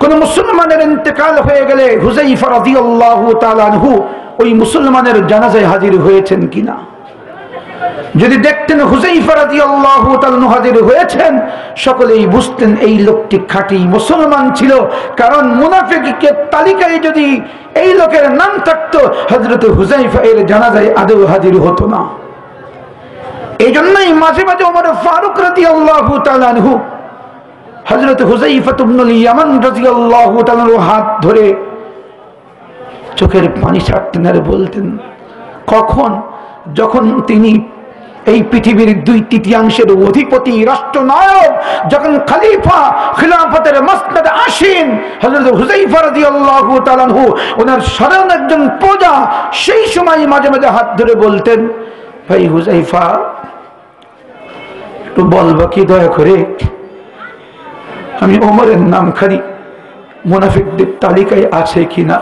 কোন মুসলমানের ইন্তেকাল হয়ে গেলে হুযায়ফা রাদিয়াল্লাহু তাআলা আনহু ওই মুসলমানের জানাজায় হাজির হয়েছেন কিনা যদি দেখতেন হুযায়ফা রাদিয়াল্লাহু তাআলা আনহু হাজির হয়েছেন, সকলেই বুঝতেন এই লোকটি খাঁটি মুসলমান ছিল। কারণ মুনাফিকের তালিকায় যদি এই লোকের নাম থাকতো, হযরত হুযায়ফা এর জানাজায় আদৌ হাজির হতো না। এই জন্যই মাঝে মাঝে ওমর ফারুক রাদিয়াল্লাহু তাআলা আনহু হযরত হুযায়ফা ইবনুল ইয়ামান রাদিয়াল্লাহু তাআলা আনহু হাত ধরে চোখের পানি ছাড়তেন আর বলতেন, কখন? যখন তিনি এই পৃথিবীর 2/3 অধিপতি রাষ্ট্রনায়ক, যখন খলিফা খিলাফতের মসনদে আসীন হযরত হুযায়ফা রাদিয়াল্লাহু তাআলা আনহু ওনার সাধারণ একজন প্রজা, সেই সময় মাঝে মাঝে হাত ধরে বলতেন, ভাই হুযায়ফা একটু বলবা কি দয়া করে, আমি ওমরের নাম খালি মুনাফিকদের তালিকায় আছে কিনা?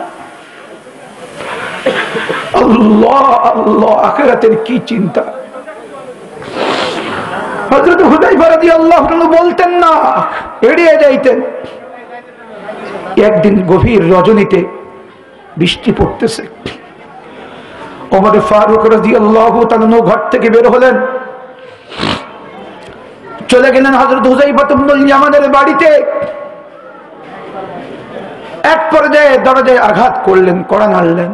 আল্লাহ আল্লাহ, আখিরাতের কি চিন্তা! হযরত হুযায়ফা রাদিয়াল্লাহু আনহু বলতেন না, এড়িয়ে যাইতেন। একদিন গভীর রজনীতে বৃষ্টি পড়তেছে, ওমর ফারুক রাদিয়াল্লাহু তাআলা আনহু ঘর থেকে বের হলেন, চলে গেলেন হযরত হুযায়ফা ইবনুল ইয়ামানের বাড়িতে। এক পর্যায়ে দরজায় আঘাত করলেন, কড়া নাড়লেন।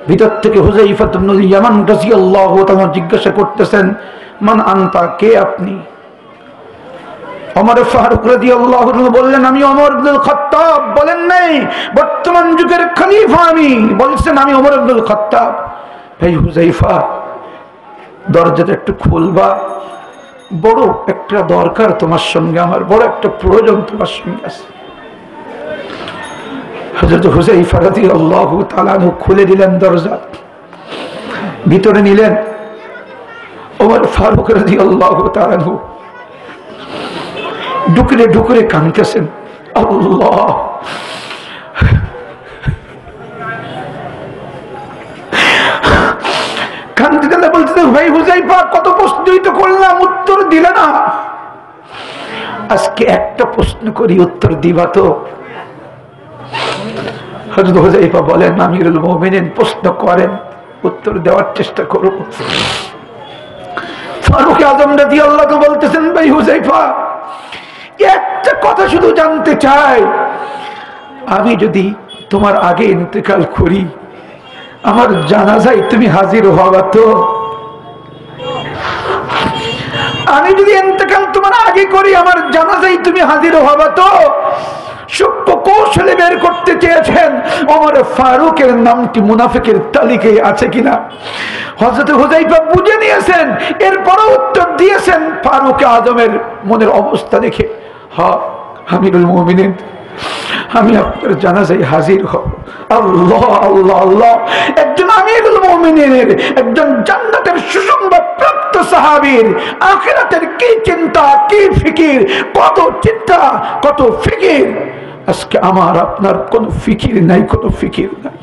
ভিতর থেকে হুযায়ফা ইবনুল ইয়ামান রাদিয়াল্লাহু তাআলা জিজ্ঞাসা করতেছেন, মান আনতা, কে আপনি? ওমর ফারুক রাদিয়াল্লাহু আনহু বললেন, আমি ওমর ইবনুল খাত্তাব। বলেন নাই বর্তমান যুগের খলিফা আমি, বলছেন আমি ওমর ইবনুল খাত্তাব। ভাই হুযায়ফা, দরজাটা একটু খুলবা, বড় একটা দরকার তোমার সঙ্গে, আমার বড় একটা প্রয়োজন তোমার সঙ্গে আছে। হযরত হুযায়ফা রাদিয়াল্লাহু তাআলা আনহু খুলে দিলেন দরজা, ভিতরে নিলেন। ওমর ফারুক রাদিয়াল্লাহু তাআলা আনহু ডুকরে ডুকরে কাঁদতেছেন, আল্লাহ কাঁদতে কাঁদতে বলতেছেন, ভাই হুযায়ফা, কত প্রশ্নই তো করলাম, উত্তর দিলে না। আজকে একটা প্রশ্ন করি, উত্তর দিবা তো? হযরত হুযায়ফা বলেন, আমিরুল মুমিনিন, প্রশ্ন করেন, উত্তর দেওয়ার চেষ্টা করব। ফারুক আযম রাদিয়াল্লাহু তাআলা বলতেছেন, ভাই হুযায়ফা, একটা কথা শুধু জানতে চাই, আমি যদি তোমার আগে ইন্তেকাল করি, আমার জানাজায় তুমি হাজির হবা তো? আমি যদি ইন্তেকাল তোমার আগে করি, আমার জানাজায় তুমি হাজির হবা তো? সূক্ষ্ম কৌশলে বের করতে চেয়েছেন ওমর ফারুকের নামটি মুনাফিকের তালিকায় আছে কিনা। হযরত হুযায়ফা বুঝে নিয়েছেন, এরপরও উত্তর দিয়েছেন ফারুক আযমের মনের অবস্থা দেখে, হ্যাঁ আমিরুল মুমিনিন, আমি আপনার জানাজায় হাজির হব। আল্লাহ আল্লাহ আল্লাহ, একজন আমিরুল মুমিনিনের, একজন জান্নাতের সুসংবাদ প্রাপ্ত সাহাবীর আখিরাতের কি চিন্তা, কি ফিকির, কত চিন্তা, কত ফিকির। আজকে আমার আপনার কোনো ফিকির নাই, কোনো ফিকির নাই।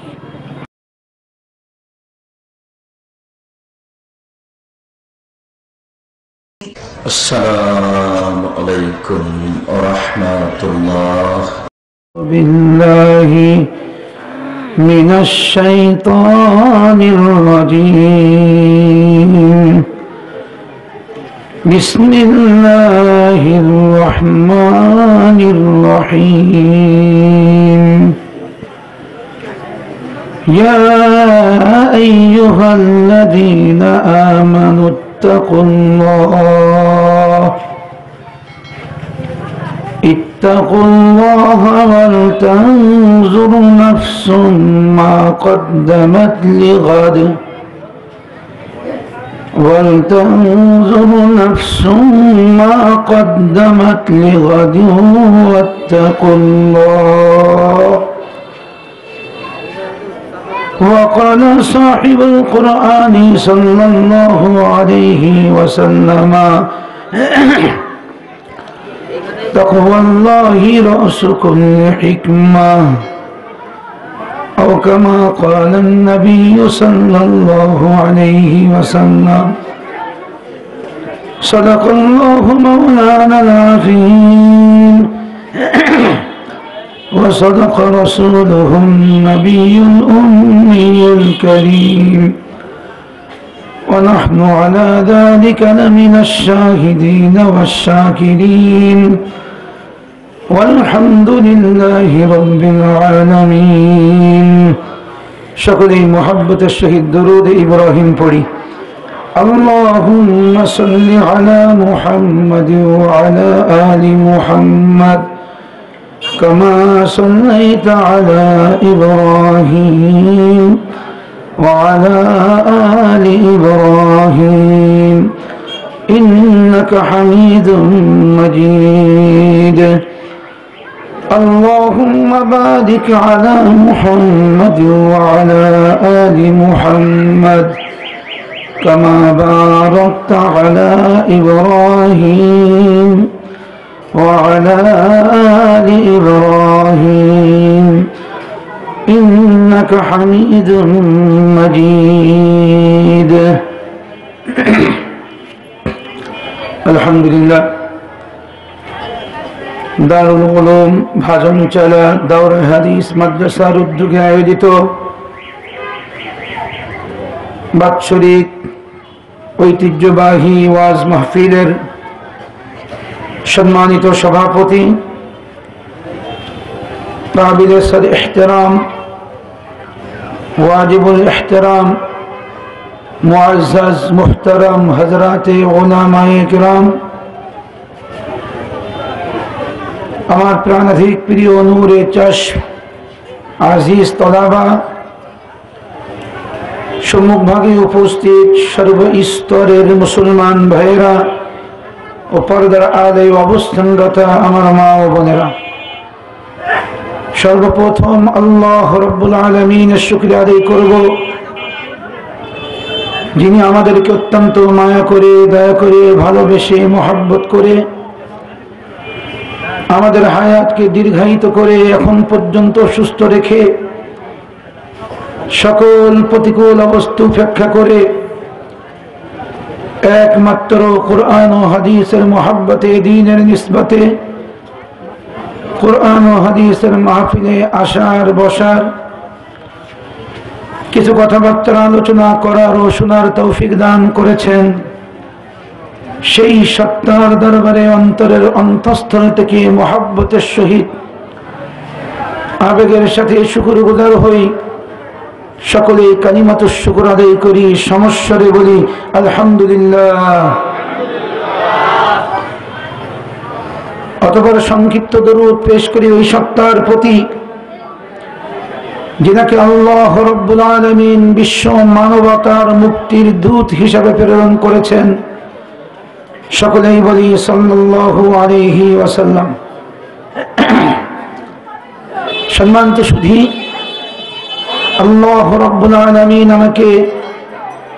আসসালামু আলাইকুম ওয়া রাহমাতুল্লাহ। বিল্লাহি মিনাশ শাইতানির রাজীম। বিসমিল্লাহির রহমানির রহিম। ইয়া আইয়ুহাল্লাযীনা আমানু اتقوا الله ولتنظر نفس ما قدمت لغد واتقوا الله. وقال صاحب القرآن صلى الله عليه وسلم تقوى الله رأس كل حكمة، أو كما قال النبي صلى الله عليه وسلم. صدق الله مولانا العظيم. وصدق رسوله النبي الأمي الكريم ونحن على ذلك لمن الشاهدين والشاكرين والحمد لله رب العالمين شكري محبة الشهيد درود إبراهيم پڑھی اللهم صل على محمد وعلى آل محمد كما صليت على إبراهيم وعلى آل إبراهيم إنك حميد مجيد اللهم بارك على محمد وعلى آل محمد كما باركت على إبراهيم وعلى آل إبراهيم إنك حميد مجيد الحمد لله দারুল উলুম ভাজনচালা দাওরা হাদিস মাদ্রাসার উদ্যোগে আয়োজিত বাৎসরিক ঐতিহ্যবাহী ওয়াজ মাহফিলের সম্মানিত সভাপতি কাবিল সদ ইহতিরাম ওয়াজিবুল ইহতিরাম মুআজ্জাজ মুহতারাম হযরতে উলামায়ে কিরাম, আমার প্রাণাধিক প্রিয় নূরে চশম আজিজ তলাবা, সম্মুখভাগে উপস্থিত সর্ব স্তরের মুসলমান ভাইয়েরা ও পর্দার আড়ালে অবস্থানরত আমার মা ও বোনেরা, সর্বপ্রথম আল্লাহ রাব্বুল আলামিনের শুকরিয়া আদায় করব, যিনি আমাদেরকে অত্যন্ত মায়া করে, দয়া করে, ভালোবেসে, মহব্বত করে আমাদের হায়াতকে দীর্ঘায়িত করে এখন পর্যন্ত সুস্থ রেখে সকল প্রতিকূল অবস্থা উপেক্ষা করে একমাত্র কোরআন ও হাদিসের মহব্বতে, দ্বীনের নিসবতে কোরআন ও হাদিসের মাহফিলে আসার বসার, কিছু কথাবার্তা আলোচনা করার ও শোনার তৌফিক দান করেছেন। সেই সত্তার দরবারে অন্তরের অন্তঃস্থল থেকে মহব্বতের সহিত আবেগের সাথে শুকরগুজার হই। সকলে কালিমাতুশ শুকর আদায় করি, সমস্বরে বলি আলহামদুলিল্লাহ। অতঃপর সংক্ষিপ্ত দরুদ পেশ করি ওই সত্তার প্রতি যিনাকে আল্লাহ রাব্বুল আলামিন বিশ্ব মানবতার মুক্তির দূত হিসাবে প্রেরণ করেছেন। সকলেই বলি সাল্লাল্লাহু আলাইহি ওয়াসাল্লাম। সম্মানিত সুধী, আল্লাহ রাব্বুল আলামিন আমাকে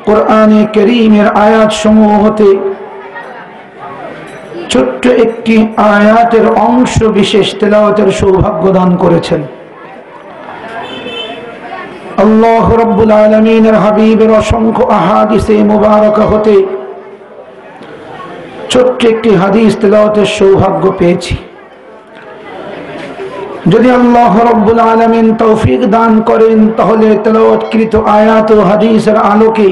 কোরআনে কারীমের আয়াত সমূহ হতে ছোট্ট একটি আয়াতের অংশ বিশেষ তেলাওয়াতের সৌভাগ্য দান করেছেন। আল্লাহ রাব্বুল আলামিনের হাবিবের অসংখ্য আহাদিসে মুবারাকা হতে ছোট্ট একটি হাদিস তেলাওয়াতের সৌভাগ্য পেয়েছি। যদি আল্লাহ রাব্বুল আলামিন তৌফিক দান করেন তাহলে তেলাওয়াতকৃত আয়াত ও হাদিসের আলোকে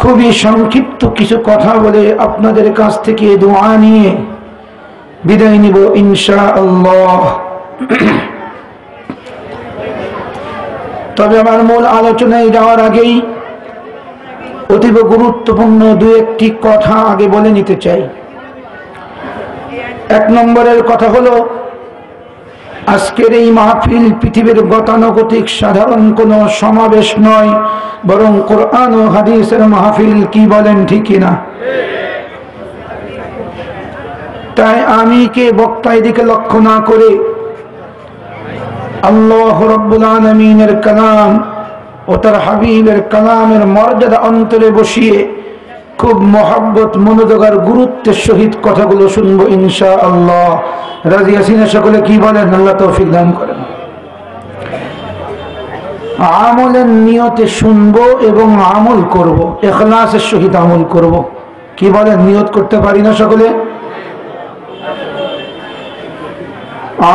খুবই সংক্ষিপ্ত কিছু কথা বলে আপনাদের কাছ থেকে দোয়া নিয়ে বিদায় নিব ইনশাআল্লাহ। তবে আমার মূল আলোচনায় যাওয়ার আগেই অতীব গুরুত্বপূর্ণ দু একটি কথা আগে বলে নিতে চাই। এক নম্বরের কথা হলো, আজকের এই মাহফিল পৃথিবীর গতানুগতিক সাধারণ কোনো সমাবেশ নয়, বরং কোরআন ও হাদিসের মাহফিল। কি বলেন ঠিক কিনা? তাই আমি কে বক্তা এদিকে লক্ষ্য না করে আল্লাহ রাব্বুল আলামিনের কালাম ও তার হাবিবের কালামের মর্যাদা অন্তরে বসিয়ে খুব মহব্বত, মনোযোগ আর গুরুত্বের সহিত কথাগুলো শুনবো ইনশাআল্লাহ। রাজি আছেন সকলে? কি বলেন? আল্লাহ তৌফিক দান করেন। আমলের নিয়তে শুনবো এবং আমল করব, ইখলাসের সহিত আমল করব। কি বলেন? নিয়ত করতে পারি না সকলে?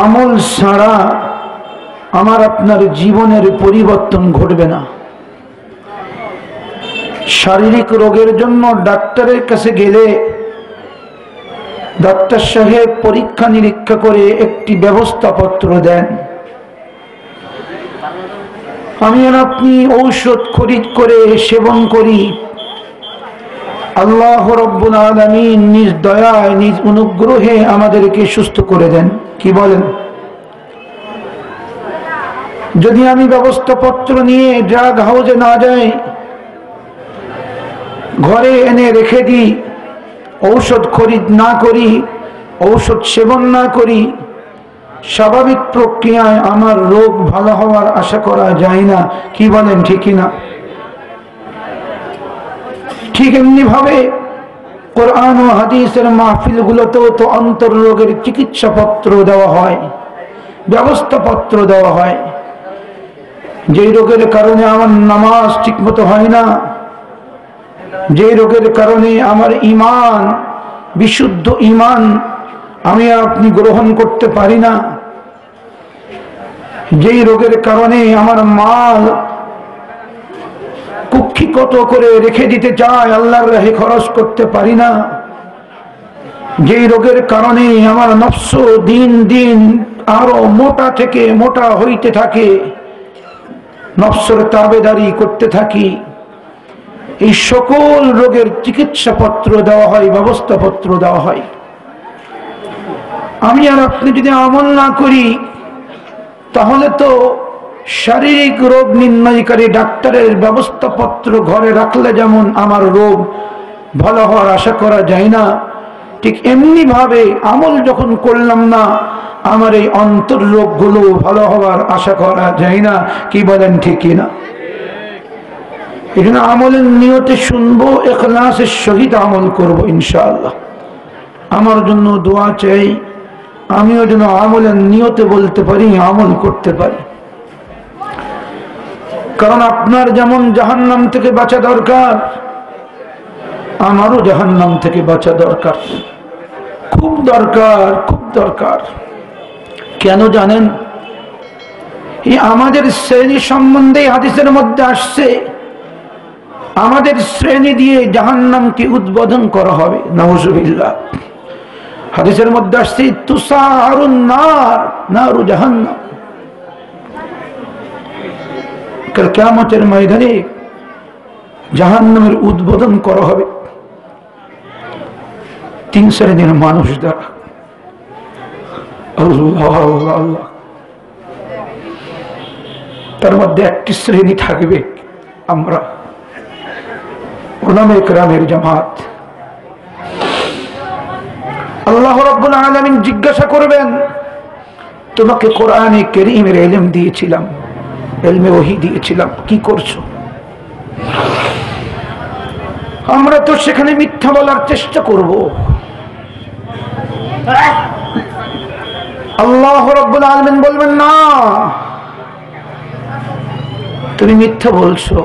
আমল ছাড়া আমার আপনার জীবনের পরিবর্তন ঘটবে না। শারীরিক রোগের জন্য ডাক্তারের কাছে গেলে ডাক্তার সাহেব পরীক্ষা নিরীক্ষা করে একটি ব্যবস্থাপত্র দেন, আমি আর আপনি ঔষধ খরিদ করে সেবন করি। আল্লাহ রাব্বুল আলামিন নিজ দয়ায় নিজ অনুগ্রহে আমাদেরকে সুস্থ করে দেন। কি বলেন? যদি আমি ব্যবস্থাপত্র নিয়ে ড্রাগ হাউসে না যাই, ঘরে এনে রেখে দিই, ঔষধ খরিদ না করি, ঔষধ সেবন না করি, স্বাভাবিক প্রক্রিয়ায় আমার রোগ ভালো হওয়ার আশা করা যায় না। কি বলেন, ঠিক না? ঠিক এমনি ভাবে কোরআন ও হাদিসের মাহফিলগুলোতেও তো অন্তর রোগের চিকিৎসা পত্র দেওয়া হয়, ব্যবস্থাপত্র দেওয়া হয়। যেই রোগের কারণে আমার নামাজ ঠিকমতো হয় না, যে রোগের কারণে আমার ঈমান, বিশুদ্ধ ঈমান আমি আপনি গ্রহণ করতে পারি না, যেই রোগের কারণে আমার মাল কুক্ষিগত করে রেখে দিতে চায়, আল্লাহর রাহে খরচ করতে পারি না, যেই রোগের কারণে আমার নফস দিন দিন আরো মোটা থেকে মোটা হইতে থাকে, নফসের তাবেদারি করতে থাকি, এই সকল রোগের চিকিৎসা পত্র দেওয়া হয়, ব্যবস্থাপত্র দেওয়া হয়। আমি আর আপনি যদি আমল না করি, তাহলে তো শারীরিক রোগ নির্ণয়কারী ডাক্তারের ব্যবস্থাপত্র ঘরে রাখলে যেমন আমার রোগ ভালো হওয়ার আশা করা যায় না, ঠিক এমনি ভাবে আমল যখন করলাম না, আমার এই অন্তর রোগগুলো ভালো হওয়ার আশা করা যায় না। কি বলেন, ঠিক কিনা? এই জন্য আমলের নিয়তে শুনবো, ইখলাসের সহিত আমল করব ইনশাআল্লাহ। আমার জন্য দোয়া চাই, আমিও যেন আমলের নিয়তে বলতে পারি, আমল করতে পারি। কারণ আপনার যেমন জাহান্নাম থেকে বাঁচা দরকার, আমারও জাহান্নাম থেকে বাঁচা দরকার, খুব দরকার, খুব দরকার। কেন জানেন? এই আমাদের শ্রেণী সম্বন্ধে হাদিসের মধ্যে আসছে, আমাদের শ্রেণী দিয়ে জাহান্নামকে উদ্বোধন করা হবে। নাউজুবিল্লাহ। হাদিসের মধ্যে আসছে তুসারুন নার, নারু জাহান্নাম। কাল কিয়ামতের ময়দানে জাহান্নামের উদ্বোধন করা হবে 3 শ্রেণীর মানুষ দ্বারা। আল্লাহ আল্লাহ। তার মধ্যে একটি শ্রেণী থাকবে আমরা উলামায়ে কেরামের জামাত। আল্লাহ রাব্বুল আলামিন জিজ্ঞাসা করবেন, তোমাকে কোরআনে কারীমের ইলম দিয়েছিলাম, ইলমে ওহী দিয়েছিলাম, কি করছো? আমরা তো সেখানে মিথ্যা বলার চেষ্টা করব। আল্লাহ রাব্বুল আলামিন বলবেন, না, তুমি মিথ্যা বলছো,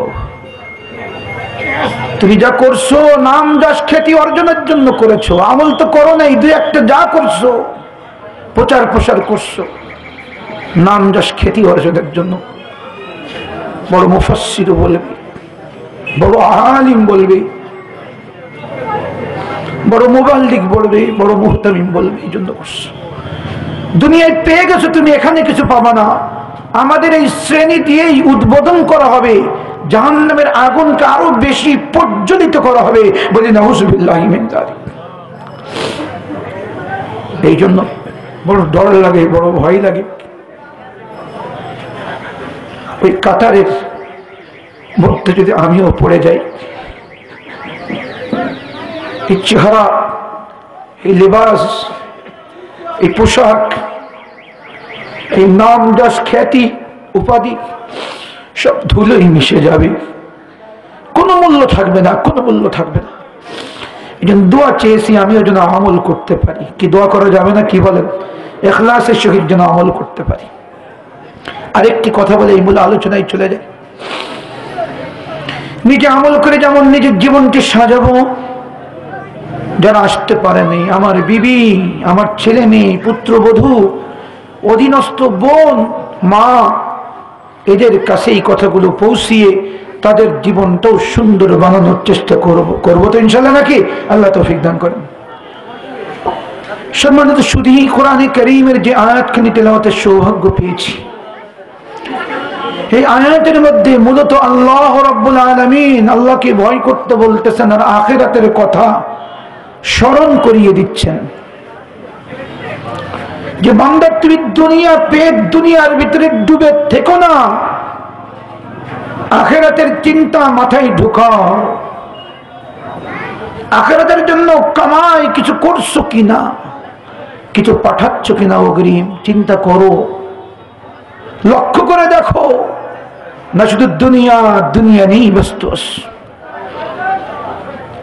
তুমি যা করছো নাম যশ খ্যাতি অর্জনের জন্য করেছো, আমল তো করো নাই, 2-1টা যা করছো প্রচার প্রসার করছো নাম যশ খ্যাতি অর্জনের জন্য। বড় মুফাসসির বলবে, বড় আলিম বলবে, বড় মুবাল্লিগ বলবে, বড় মুহতামিম বলবে, এই জন্য করছো। দুনিয়ায় পেয়ে গেছো তুমি, এখানে কিছু পাবা না। আমাদের এই শ্রেণী দিয়েই উদ্বোধন করা হবে, জাহান্নামের আগুনকে আরো বেশি প্রজ্বলিত করা হবে। বলি নাউজুবিল্লাহি মিন যালিক। এই জন্য বড় ডর লাগে, বড় ভয় লাগে। ওই কাতারের মধ্যে যদি আমিও পড়ে যাই, এই চেহারা, এই লেবাস, এই পোশাক, এই নাম যশ খ্যাতি উপাধি সব ধুলোই মিশে যাবে, কোনো মূল্য থাকবে না, কোনো মূল্য থাকবে না। এই জন্য দোয়া চেয়েছি আমিও যেন আমল করতে পারি। কি দোয়া করা যাবে না? কি বলেন? ইখলাসের সহিত যেন আমল করতে পারি। আরেকটি কথা বলে এই মূল আলোচনায় চলে যায়। নিজে আমল করে যেমন নিজের জীবনকে সাজাবো, যারা আসতে পারেনি, আমার বিবি, আমার ছেলে মেয়ে, পুত্রবধূ, অধীনস্থ বোন, মা, এদের কাছে এই কথাগুলো পৌঁছিয়ে তাদের জীবনটাও সুন্দর বানানোর চেষ্টা করবো তো ইনশাল্লাহ, নাকি? আল্লাহ তৌফিক দান করেন। সম্মানিত শুধু কোরআনে কারীমের যে আয়াতখানি তেলাওয়াতের সৌভাগ্য পেয়েছি, এই আয়াতের মধ্যে মূলত আল্লাহ রাব্বুল আলামিন আল্লাহকে ভয় করতে বলতেছেন আর আখিরাতের কথা স্মরণ করিয়ে দিচ্ছেন যে বান্দা, তুমি দুনিয়া পেট দুনিয়ার ভিতরে ডুবে থেকো না, আখিরাতের চিন্তা মাথায় ঢুকাও। আখিরাতের জন্য কামাই কিছু করছো কিনা, কিছু পাঠাচ্ছ কিনা অগ্রিম চিন্তা করো, লক্ষ্য করে দেখো না শুধু দুনিয়া দুনিয়া নিয়েই ব্যস্ত।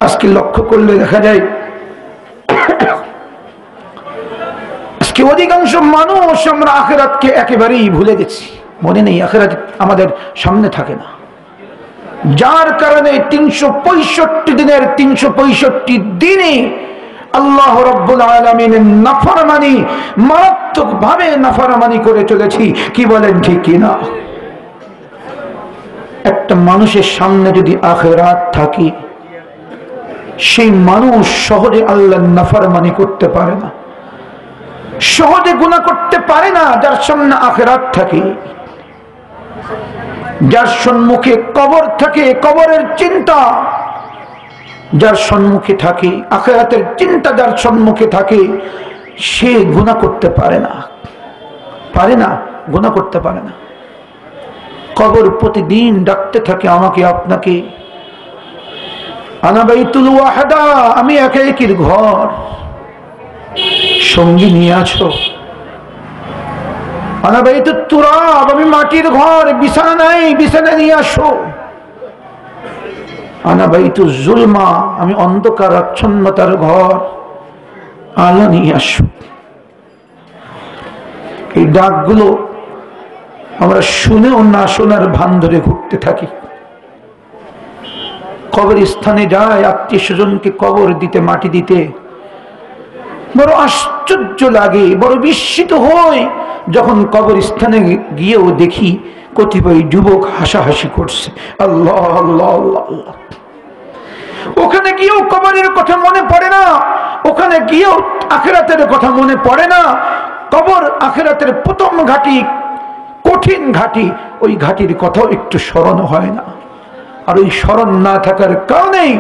আজকে লক্ষ্য করলে দেখা যায় আজকে অধিকাংশ মানুষ আমরা আখিরাতকে একেবারেই ভুলে গেছি, মনে নেই, আখিরাত আমাদের সামনে থাকে না, যার কারণে 365 দিনের 365 দিনে আল্লাহ রাব্বুল আলামিনের নাফরমানি, মারাত্মক ভাবে নাফরমানি করে চলেছি। কি বলেন, ঠিক কিনা? একটা মানুষের সামনে যদি আখিরাত থাকে, সেই মানুষ সহজে আল্লাহর নাফরমানি করতে পারে না, সহজে গুনাহ করতে পারে না। যার সামনে আখিরাত থাকে, যার সম্মুখে কবর থাকে, কবরের চিন্তা যার সম্মুখে থাকে, আখিরাতের চিন্তা যার সম্মুখে থাকে, সে গুনাহ করতে পারে না, গুনাহ করতে পারে না। কবর প্রতিদিন ডাকতে থাকে আমাকে আপনাকে, আনা বাইতুল ওয়াহদা, আমি একা একির ঘর, সঙ্গী নিয়ে আছো। আনা বাইতুত তুরাব, আমি মাটির ঘর, বিছানা নাই, বিছানা নিয়ে আসো। আনা বাইতুজ জুলমা, আমি অন্ধকার আচ্ছন্নতার ঘর, আলো নিয়ে আসো। এই ডাকগুলো আমরা শুনেও না শোনার ভান ধরে ঘুরতে থাকি। কবর স্থানে যায় আত্মীয় স্বজনকে কবর দিতে, মাটি দিতে, বড় আশ্চর্য লাগে, বড় বিস্মিত হই যখন কবর স্থানে গিয়েও দেখি কতিপয় যুবক হাসাহাসি করছে। আল্লাহ আল্লাহ আল্লাহ আল্লাহ। ওখানে গিয়েও কবরের কথা মনে পড়ে না, ওখানে গিয়েও আখিরাতের কথা মনে পড়ে না। কবর আখিরাতের প্রথম ঘাঁটি, কঠিন ঘাঁটি, ওই ঘাঁটির কথাও একটু স্মরণ হয় না। আর ওই স্মরণ না থাকার কারণেই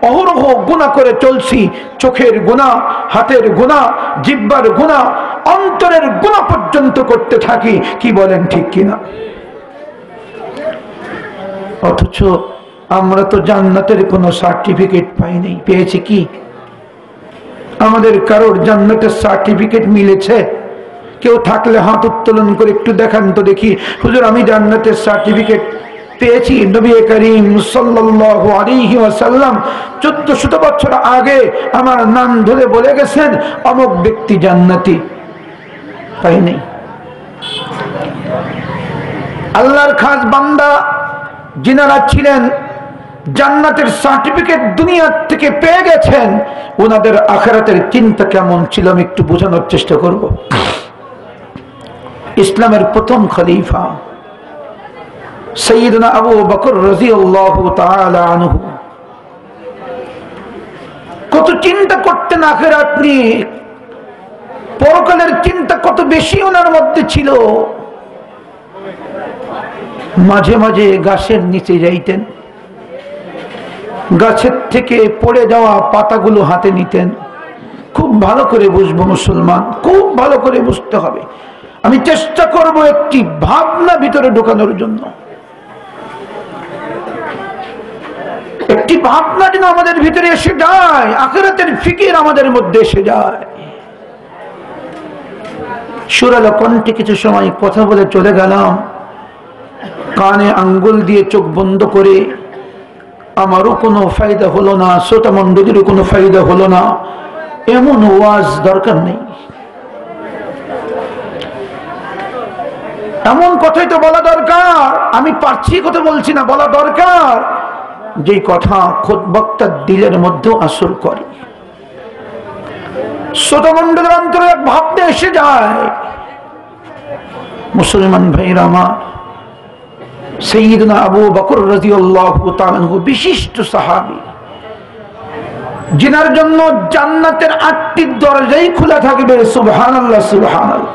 অহরহ গুনাহ করে চলছি। চোখের গুনাহ, হাতের গুনাহ, জিহ্বার গুনাহ, অন্তরের গুনাহ পর্যন্ত করতে থাকি। কি বলেন, ঠিক কিনা? অথচ আমরা তো জান্নাতের কোনো সার্টিফিকেট পাই নাই। পেয়েছি কি? আমাদের কারোর জান্নাতের সার্টিফিকেট মিলেছে? কেউ থাকলে হাত উত্তোলন করে একটু দেখান তো দেখি, হুজুর আমি জান্নাতের সার্টিফিকেট পেয়েছি। নবী করিম সাল্লাল্লাহু আলাইহি ওয়াসাল্লাম 1400 বছর আগে আমার নাম ধরে বলে গেছেন অমুক ব্যক্তি জান্নাতি। পাই নাই। আল্লাহর খাস বান্দা যিনারা ছিলেন, জান্নাতের সার্টিফিকেট দুনিয়া থেকে পেয়ে গেছেন, ওনাদের আখিরাতের চিন্তা কেমন ছিল আমি একটু বোঝানোর চেষ্টা করব। ইসলামের প্রথম খলিফা সাইয়্যিদনা আবু বকর রাদিয়াল্লাহু তাআলা আনহু কত চিন্তা করতেন আখিরাত নিয়ে, পরকালের চিন্তা কত বেশি ওনার মধ্যে ছিল। মাঝে মাঝে গাছের নিচে যাইতেন, গাছের থেকে পড়ে যাওয়া পাতাগুলো হাতে নিতেন। খুব ভালো করে বুঝবো মুসলমান, খুব ভালো করে বুঝতে হবে। আমি চেষ্টা করব একটি ভাবনা ভিতরে ঢোকানোর জন্য, একটি ভাবনা যেন আমাদের ভিতরে এসে যায়, আখিরাতের ফিকির আমাদের মধ্যে এসে যায়। সুরালো কণ্ঠে কিছু সময় কথা বলে চলে গেলাম, কানে আঙ্গুল দিয়ে চোখ বন্ধ করে। আমারও কোনো ফায়দা হলো না, শ্রোতা মণ্ডলীরও কোনো ফায়দা হলো না। এমন ওয়াজ দরকার নেই, এমন কথাই তো বলা দরকার। আমি পারছি কথা বলছি না, বলা দরকার যে কথা খোদ বক্তার দিলের মধ্যেও আসর করে, শ্রোতা মণ্ডলের অন্তরে এক ভাবনা এসে যায়। মুসলমান ভাইরা আমার, সাইয়্যিদুনা আবু বকর রাদিয়াল্লাহু তাআলা আনহু বিশিষ্ট সাহাবী, যিনার জন্য জান্নাতের 8টি দরজাই খোলা থাকবে। সুবহানাল্লাহ, সুবহানাল্লাহ।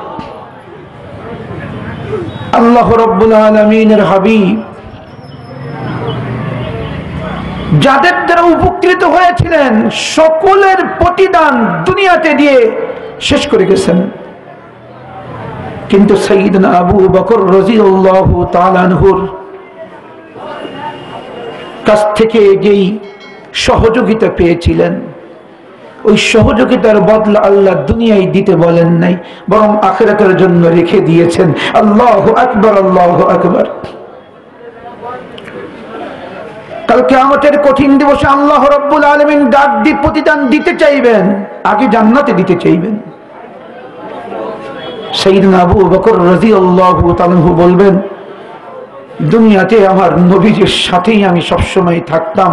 আল্লাহ রাব্বুল আলামিনের হাবিব যাদের দ্বারা উপকৃত হয়েছিলেন সকলের প্রতিদান দুনিয়াতে দিয়ে শেষ করে গেছেন, কিন্তু সাইয়্যিদুনা আবু বকর রাদিয়াল্লাহু তাআলা আনহুর কাছ থেকে যেই সহযোগিতা পেয়েছিলেন, ওই সহযোগিতার বদলা আল্লাহ দুনিয়ায় দিতে বলেন নাই, বরং আখিরাতের জন্য রেখে দিয়েছেন। আল্লাহু আকবার, আল্লাহু আকবার। কাল কিয়ামতের কঠিন দিবসে আল্লাহ রাব্বুল আলামিন ডাক দিয়ে প্রতিদান দিতে চাইবেন, আগে জান্নাতে দিতে চাইবেন। সাইয়্যিদনা আবু বকর রাদিয়াল্লাহু তাআলা বলবেন, দুনিয়াতে আমার নবীজির সাথেই আমি সবসময় থাকতাম,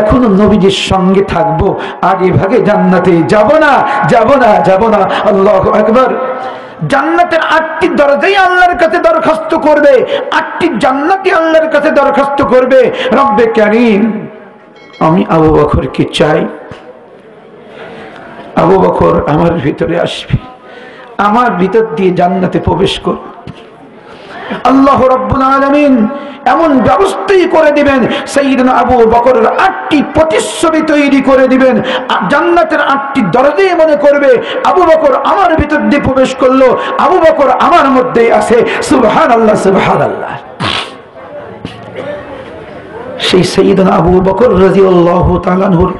এখনো নবীজির সঙ্গে থাকবো, আগে ভাগে জান্নাতে যাব না, যাব না, যাব না। আল্লাহু আকবার। জান্নাতের 8টি দরজাই আল্লাহর কাছে দরখাস্ত করবে, 8টি জান্নাতি আল্লাহর কাছে দরখাস্ত করবে, রব্বে কারীম আমি আবু বকরকে চাই, আবু বকর আমার ভিতরে আসবে, আমার ভিতর দিয়ে জান্নাতে প্রবেশ করবে। আল্লাহ রাব্বুল আলামিন এমন ব্যবস্থাই করে দিবেন, সাইয়্যিদনা আবু বকরের 8টি প্রতিচ্ছবি তৈরি করে দিবেন, জান্নাতের 8টি দরজাই মনে করবে আবু বকর আমার ভিতর দিয়ে প্রবেশ করলো, আবু বকর আমার মধ্যেই আছে। সুবহানাল্লাহ, সুবহানাল্লাহ। সেই সাইয়্যিদনা আবু বকর রাদিয়াল্লাহু তাআলা আনহুর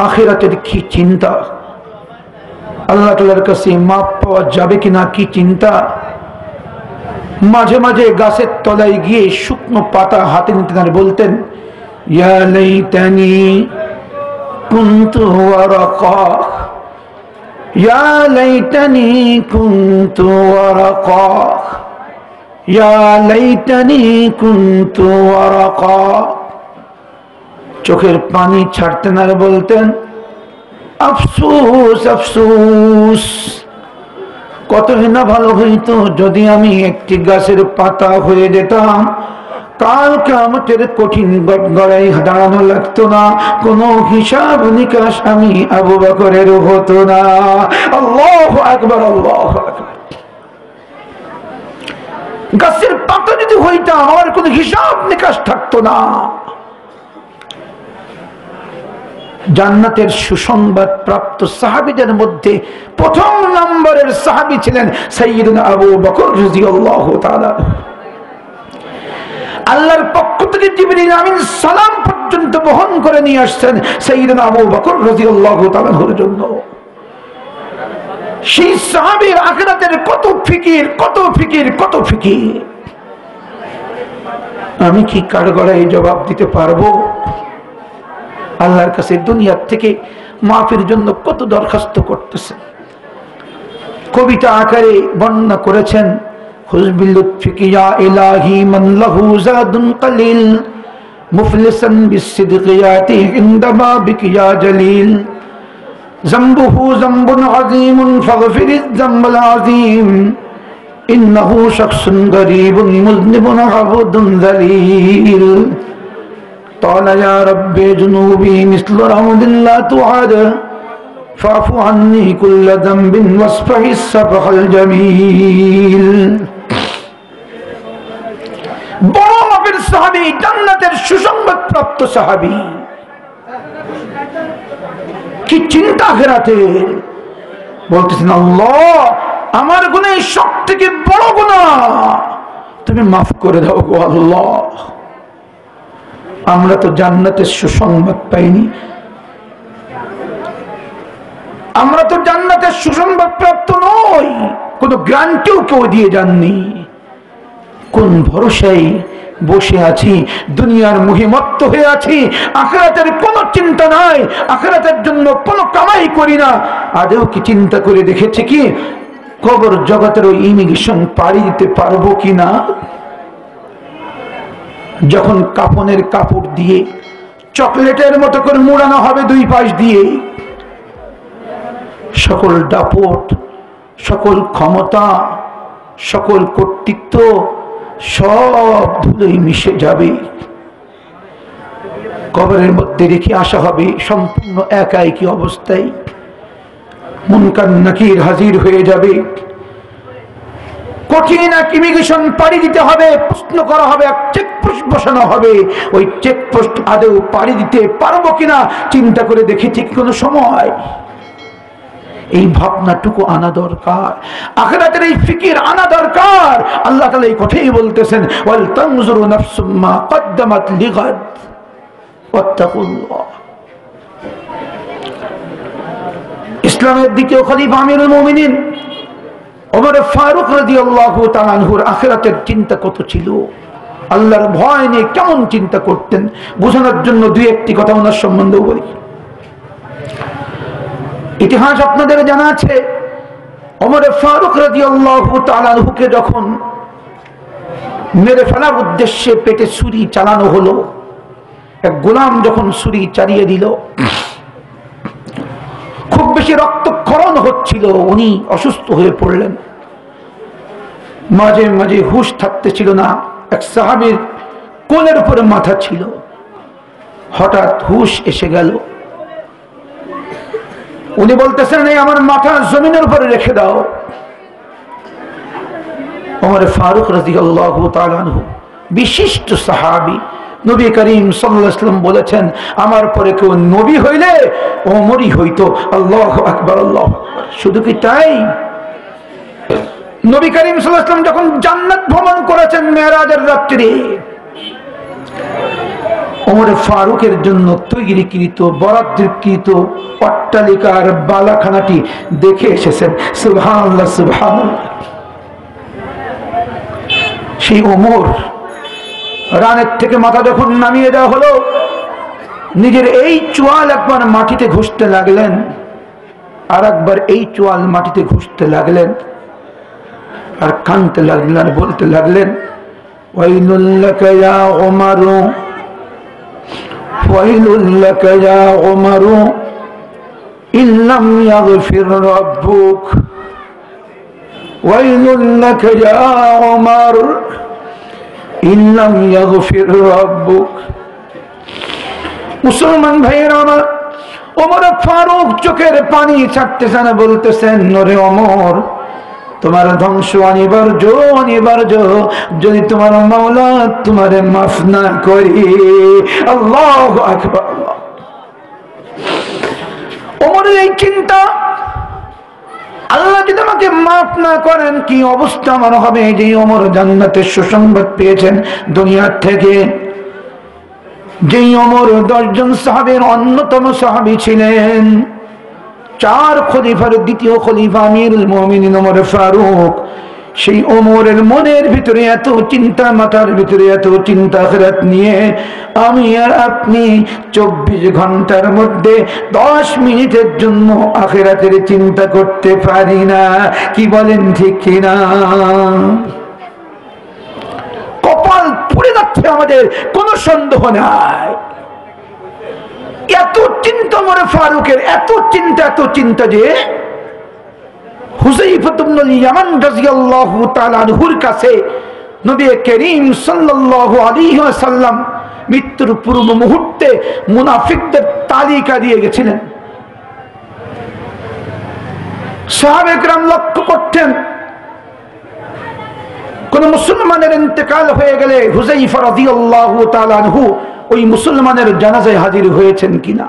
আখিরাতের কি চিন্তা, আল্লাহ তাআলার কাছে মাপ পাওয়া যাবে কিনা কি চিন্তা। মাঝে মাঝে গাছের তলায় গিয়ে শুকনো পাতা হাতে নিতেন আর বলতেন, ইয়া লাইতানি কুনতু ওয়ারাকা, ইয়া লাইতানি কুনতু ওয়ারাকা, ইয়া লাইতানি কুনতু ওয়ারাকা। চোখের পানি ছাড়তেন আর বলতেন, আফসোস, আফসোস, কতই না ভালো হইতো যদি আমি একটি গাছের পাতা হয়ে যেতাম, কাল কিয়ামতের কঠিন গড়াই দাঁড়ানো লাগতো না, কোনো হিসাব নিকাশ আমি আবু বকরের হতো না। আল্লাহু আকবার, আল্লাহু আকবার। গাছের পাতা যদি হইতাম আমার কোনো হিসাব নিকাশ থাকতো না। জান্নাতের সুসংবাদ প্রাপ্ত সাহাবীদের মধ্যে প্রথম নম্বরের সাহাবী ছিলেন সাইয়্যিদুনা আবু বকর রাদিয়াল্লাহু তাআলা। আল্লাহর পক্ষ থেকে জিবরিল আমিন সালাম পর্যন্ত বহন করে নিয়ে আসছেন সাইয়্যিদুনা আবু বকর রাদিয়াল্লাহু তাআলার জন্য। সেই সাহাবীর আখিরাতের কত ফিকির, কত ফিকির, কত ফিকির। আমি কি কাঠগড়ায় জবাব দিতে পারবো? আল্লাহর কাছে দুনিয়ার থেকে মাফের জন্য কত দরখাস্ত করতেছে। কবিতা আকারে বর্ণনা করেছেন, হুজবিল লুতফিকি ইয়া ইলাহি মান লাহু জাদুন কলিল, মুফলিসান বিসসিদকি ইয়াতি ইনদা বাবিকি ইয়া জলিল, যামবুহু যামবুন আযীমুন ফাগফিরিয যামবাল আযীম, ইন্নাহু শাখসুন গরীবুন মুযনিবুন আবদুন যালীল। قال يا رب جنوبي مثل رمد لا تعاد، فاعف عني كل ذنب واصفح الصفح الجميل। বড় মাপের সাহাবী, জান্নাতের সুসংবাদ প্রাপ্ত সাহাবী। কি চিন্তা আখিরাতের। বলতেছেন, আল্লাহ আমার গুনাহ সব থেকে বড় গুনাহ, তুমি মাফ করে দাও গো আল্লাহ। আমরা তো জান্নাতের সুসংবাদ পাইনি, আমরা তো জান্নাতের সুসংবাদ প্রাপ্ত নই, কোন গ্রান্টিও কেউ দিয়ে যাননি। কোন ভরসায় বসে আছি, দুনিয়ার মুহিমত্ত হয়ে আছি, আখিরাতের কোনো চিন্তা নাই, আখিরাতের জন্য কোনো কামাই করি না। আজও কি চিন্তা করে দেখেছে কি কবর জগতের ওই ইমিগ্রেশন পাড়ি দিতে পারবো কিনা? যখন কাফনের কাপড় দিয়ে চকলেটের মতো করে মোড়ানো হবে দুই পাশ দিয়ে, সকল দাপট, সকল ক্ষমতা, সকল কর্তৃত্ব সব ধুলোয় মিশে যাবে। কবরের মধ্যে রেখে আসা হবে সম্পূর্ণ একা একই অবস্থায়। মুনকার নাকির হাজির হয়ে যাবে। কঠিন এক ইমিগ্রেশন পাড়ি দিতে হবে, প্রশ্ন করা হবে, এক চেকপোস্ট বসানো হবে। ওই চেকপোস্ট আদৌ পাড়ি দিতে পারবো কিনা চিন্তা করে দেখেছি কোন সময়। এই ভাবনাটুকু আনা দরকার, আখিরাতের এই ফিকির আনা দরকার। আল্লাহ তাআলা এই কথাই বলতেছেন, ওয়াল তানজুরু নাফসুম মা কদ্দামাত লিগাদ ওয়াত্তাকুল্লাহ। ইসলামের দ্বিতীয় খলিফা আমিরুল মুমিনিন ওমর ফারুক রাদিয়াল্লাহু তাআলা আনহুর আখিরাতের চিন্তা কত ছিল, আল্লাহর ভয় নিয়ে কেমন চিন্তা করতেন, বোঝানোর জন্য দুই একটি কথা ওনার সম্বন্ধে বলি। ইতিহাস আপনাদের জানা আছে, ওমর ফারুক রাদিয়াল্লাহু তাআলা আনহুকে যখন মেরে ফেলার উদ্দেশ্যে পেটে ছুরি চালানো হলো, এক গোলাম যখন ছুরি চালিয়ে দিল, খুব বেশি রক্তক্ষরণ হচ্ছিল, উনি অসুস্থ হয়ে পড়লেন। মাঝে মাঝে হুঁশ থাকতে ছিল না। এক সাহাবীর কোলের উপরে মাথা ছিল, হঠাৎ হুঁশ এসে গেল। উনি বলতেছেন, এই আমার মাথা জমিনের উপরে রেখে দাও। ওমর ফারুক রাদিয়াল্লাহু তাআলা আনহু বিশিষ্ট সাহাবী, নবী করিম সাল্লাল্লাহু আলাইহি ওয়াসাল্লাম বলেছেন, আমার পরে কেউ নবী হইলে ওমরই হইতো। আল্লাহু আকবার, আল্লাহু আকবার। শুধু কি তাই, নবী করিম সাল্লাল্লাহু আলাইহি ওয়াসাল্লাম যখন জান্নাত ভ্রমণ করেছেন মেরাজের রাত্রে, ওমর ফারুকের জন্য তৈরিকৃত বরাদ্দকৃত অট্টালিকার বালাখানাটি দেখে এসেছেন। সুবহানাল্লাহ, সুবহানাল্লাহ। সেই ওমর রানের থেকে মাথা যখন নামিয়ে দেওয়া হলো, নিজের এই চোয়াল একবার মাটিতে ঘষতে লাগলেন, আর একবার এই চোয়াল মাটিতে ঘষতে লাগলেন, আর কাঁদতে লাগলেন, আর বলতে লাগলেন, ওয়াইলুল লাকা ইয়া ওমর, ওয়াইলুল লাকা ইয়া ওমর ইল্লাম ইয়াগফির রাব্বুক, ওয়াইলুল লাকা ইয়া ওমর ইল্লাম ইয়াগফির রাব্বুক। মুসলমান ভাইয়েরা আমার, ওমর ফারুক চোখের পানি ছাড়তেছেন, বলতেছেন, ওরে ওমর, তোমার ধ্বংস অনিবার্য, অনিবার্য যদি তোমার মাওলা তোমারে মাফ না করি। আল্লাহু আকবার। ওমরের এই চিন্তা, আল্লাহ যদি আমাকে মাফ না করেন কি অবস্থা আমার হবে। যে ওমর জান্নাতের সুসংবাদ পেয়েছেন দুনিয়ার থেকে। যেই ওমর 10 জন সাহাবীর অন্যতম সাহাবী ছিলেন, 4 খলিফার দ্বিতীয় খলিফা আমিরুল মুমিনিন ওমর ফারুক, সেই ওমরের মনের ভিতরে এত চিন্তা, মাথার ভিতরে এত চিন্তা আখিরাত নিয়ে, আমি আর আপনি 24 ঘন্টার মধ্যে 10 মিনিটের জন্য আখিরাতের চিন্তা করতে পারি না। কি বলেন, ঠিক কিনা? কপাল পুড়ে যাচ্ছে আমাদের, কোনো সন্দেহ নাই। এত চিন্তা ওমর ফারুকের, এত চিন্তা যে হুযায়ফা ইবনুল ইয়ামান রাদিয়াল্লাহু তাআলা আনহুর কাছে নবী করিম সাল্লাল্লাহু আলাইহি ওয়াসাল্লাম মৃত্যুর পূর্ব মুহূর্তে মুনাফিকদের তালিকা দিয়ে গেছিলেন। সাহাবায়ে কেরাম লক্ষ্য করতেন, কোন মুসলমানের ইন্তেকাল হয়ে গেলে হুযায়ফা রাদিয়াল্লাহু তাআলা আনহু ওই মুসলমানের জানাজায় হাজির হয়েছেন কিনা।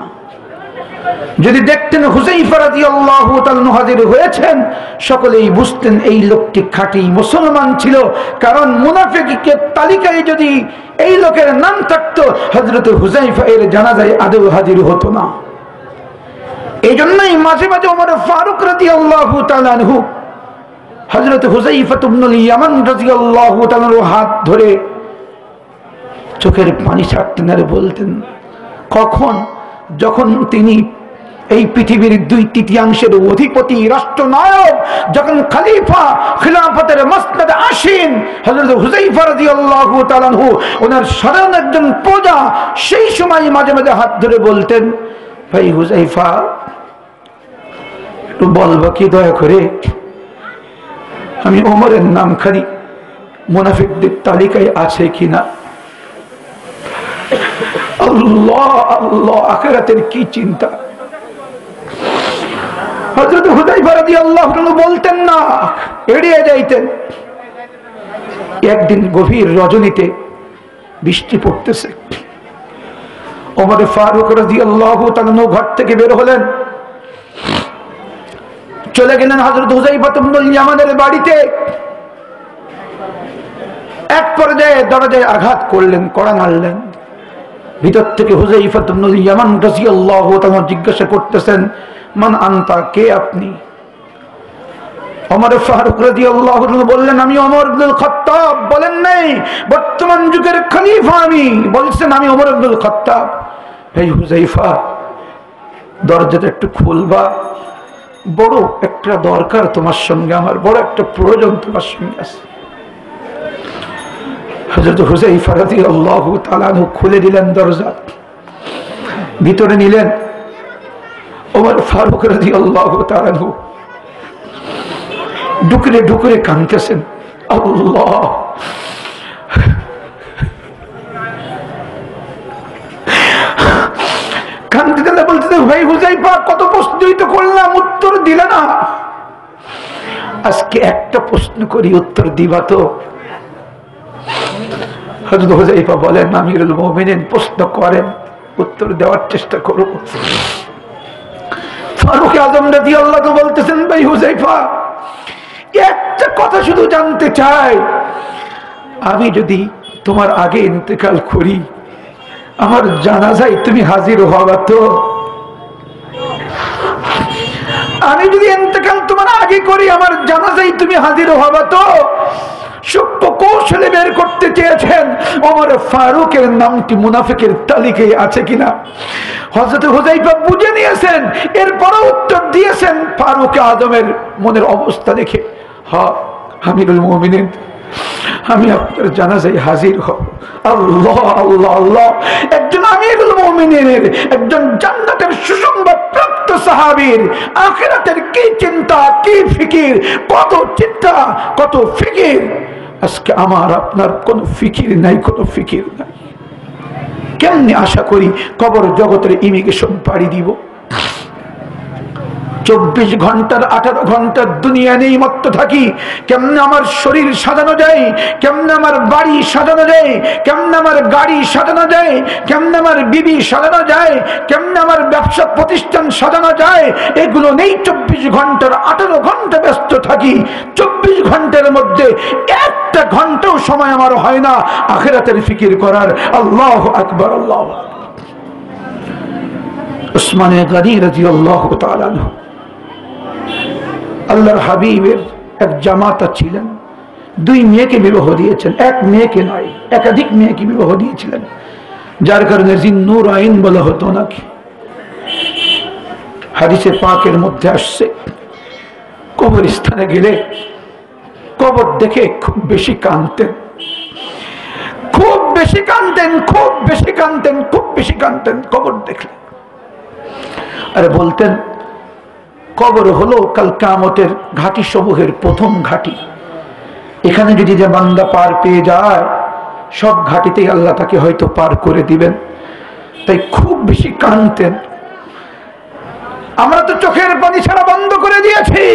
যদি দেখতেন হুযায়ফা রাদিয়াল্লাহু তাআলা আনহু হাজির হয়েছেন, সকলেই বুঝতেন এই লোকটি খাঁটি মুসলমান ছিল। কারণ মুনাফিকের তালিকায় যদি এই লোকের নাম থাকতো, হযরত হুযায়ফা এর জানাজায় আদৌ হাজির হতো না। এই জন্যই মাঝে মাঝে ওমর ফারুক রাদিয়াল্লাহু তাআলা আনহু হযরত হুযায়ফা ইবনুল ইয়ামান রাদিয়াল্লাহু তাআলা আনহুর হাত ধরে চোখের পানি ছাড়তেন আর বলতেন, কখন? যখন তিনি এই পৃথিবীর 2/3 অধিপতি, রাষ্ট্রনায়ক, যখন খলিফা, খিলাফতের মসনদে আসীন হযরত হুযায়ফা রাদিয়াল্লাহু তাআলা আনহু, ওনার সাধারণ একজন প্রজা, সেই সময় মাঝে মাঝে হাত ধরে বলতেন, ভাই হুযায়ফা, একটু বলবো কি দয়া করে? আমি ওমরের নামখানি মুনাফিকদের তালিকায় আছে কিনা। আল্লাহ আল্লাহ, আখিরাতের কি চিন্তা। হযরত হুযায়ফা রাদিয়াল্লাহু আনহু বলতেন না, এড়িয়ে যাইতেন। একদিন গভীর রজনীতে বৃষ্টি পড়তেছে, ওমর ফারুক রাদিয়াল্লাহু তাআলা ঘর থেকে বের হলেন, চলে গেলেন হযরত হুযায়ফা ইবনুল ইয়ামানের বাড়িতে। এক পর্যায়ে দরজায় আঘাত করলেন, কড়া নাড়লেন। ভিতর থেকে হুযায়ফা ইবনুল ইয়ামান রাদিয়াল্লাহু তাআলা জিজ্ঞাসা করতেছেন, মান আনতা, কে আপনি? ওমর ফারুক রাদিয়াল্লাহু আনহু বললেন, আমি ওমর ইবনুল খাত্তাব। বলেন নাই বর্তমান যুগের খলিফা আমি, বলছেন আমি ওমর ইবনুল খাত্তাব। এই হুযায়ফা, দরজাটা একটু খুলবা, বড় একটা দরকার তোমার সঙ্গে, আমার বড় একটা প্রয়োজন তোমার সঙ্গে আছে। হযরত হুযায়ফা রাদিয়াল্লাহু তাআলা খুলে দিলেন দরজা, ভিতরে নিলেন। ওমর ফারুক রাদিয়াল্লাহু তাআলা ডুকরে ডুকরে কাঁদতেছেন। আল্লাহ, কাঁদতে গেলে বলতেছেন, ভাই হুযায়ফা, কত প্রশ্নই তো করলাম, উত্তর দিলে না। আজকে একটা প্রশ্ন করি, উত্তর দিবা তো? হযরত হুযায়ফা বলেন, আমিরুল মুমিনিন, প্রশ্ন করেন, উত্তর দেওয়ার চেষ্টা করব। ফারুক আযম রাদিয়াল্লাহু আনহু বলতেছেন, ভাই হুযায়ফা, একটা কথা শুধু জানতে চাই, আমি যদি তোমার আগে ইন্তেকাল করি, আমার জানাজায় তুমি হাজির হবা তো? আমি যদি ইন্তেকাল তোমার আগে করি, আমার জানাজায় তুমি হাজির হবা তো? সূক্ষ্ম কৌশলে বের করতে চেয়েছেন ওমর ফারুকের নামটি মুনাফিকের তালিকায় আছে কিনা। হযরত হুযায়ফা বুঝে নিয়েছেন, এরপরও উত্তর দিয়েছেন ফারুক আযমের মনের অবস্থা দেখে, হ্যাঁ আমিরুল মুমিনিন, আমি আপনার জানাজায় হাজির হব। আল্লাহ আল্লাহ আল্লাহ, একজন আমিরুল মুমিনিনের, একজন জান্নাতের সুসংবাদ প্রাপ্ত সাহাবীর আখিরাতের কি চিন্তা, কি ফিকির, কত চিন্তা, কত ফিকির। আজকে আমার আপনার কোনো ফিকির নাই, কোনো ফিকির নাই। কেমনে আশা করি কবর জগতের ইমিগ্রেশন পাড়ি দিব? 24 ঘন্টার 18 ঘন্টার দুনিয়া নেই মত্ত থাকি। কেমনে আমার শরীর সাজানো যায়, কেমনে আমার বাড়ি সাজানো যায়, কেমনে আমার গাড়ি সাজানো যায়, কেমনে আমার বিবি সাজানো যায়, কেমনে আমার ব্যবসা প্রতিষ্ঠান সাজানো যায়, এগুলো নেই। 24 ঘন্টার 18 ঘন্টা ব্যস্ত থাকি। 24 ঘন্টার মধ্যে একটা ঘন্টাও সময় আমার হয় না আখিরাতের ফিকির করার। আল্লাহু আকবার, আল্লাহু আকবার। উসমানে গনি রাদিয়াল্লাহু তাআলা আনহু আল্লাহর হাবিবের এক জামাতা ছিলেন, 2 মেয়েকে বিবাহ দিয়েছেন। এক মেয়েকে নয়, একাধিক মেয়েকে বিবাহ দিয়েছিলেন, যার কারণে জিন্নুর আইন বলা হতো নাকি। হাদিসে পাকের মধ্যে আসছে, কবরস্থানে গেলে কবর দেখে খুব বেশি কাঁদতেন, খুব বেশি কাঁদতেন, খুব বেশি কাঁদতেন, খুব বেশি কাঁদতেন কবর দেখলে। আরে বলতেন, কবর হলো কাল কিয়ামতের ঘাটি সমূহের প্রথম ঘাটি। এখানে যদি যে বান্দা পার পেয়ে যায়, সব ঘাটিতেই আল্লাহ তাকে হয়তো পার করে দিবেন। তাই খুব বেশি কাঁদতেন। আমরা তো চোখের পানি ছাড়া বন্ধ করে দিয়েছি,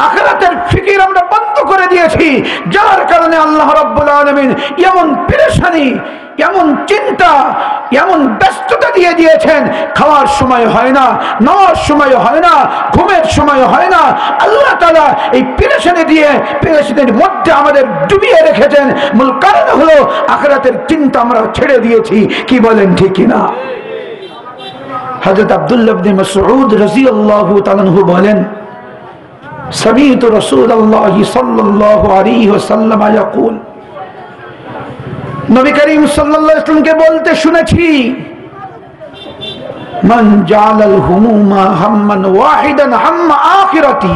আখিরাতের ফিকির আমরা বন্ধ করে দিয়েছি, যার কারণে আল্লাহ রাব্বুল আলামিন এমন পেরেশানি, এমন চিন্তা, এমন ব্যস্ততা দিয়ে দিয়েছেন। খাওয়ার সময় হয় না, নামার সময় হয় না, ঘুমের সময় হয় না। আল্লাহ তাআলা এই পেরেশানি দিয়ে, পেরেশানির মধ্যে আমাদের ডুবিয়ে রেখেছেন। মূল কারণ হলো আখিরাতের চিন্তা আমরা ছেড়ে দিয়েছি। কি বলেন, ঠিক কিনা? হযরত আব্দুল্লাহ ইবনে মাসউদ রাদিয়াল্লাহু তাআলা আনহু বলেন, سمعت رسول الله صلى الله عليه وسلم يقول, নবী করিম সাল্লাল্লাহু আলাইহি ওয়াসাল্লামকে বলতে শুনেছি, মান জাআলাল হুমুমা হাম্মান ওয়াহিদান হাম্মা আখিরাতি।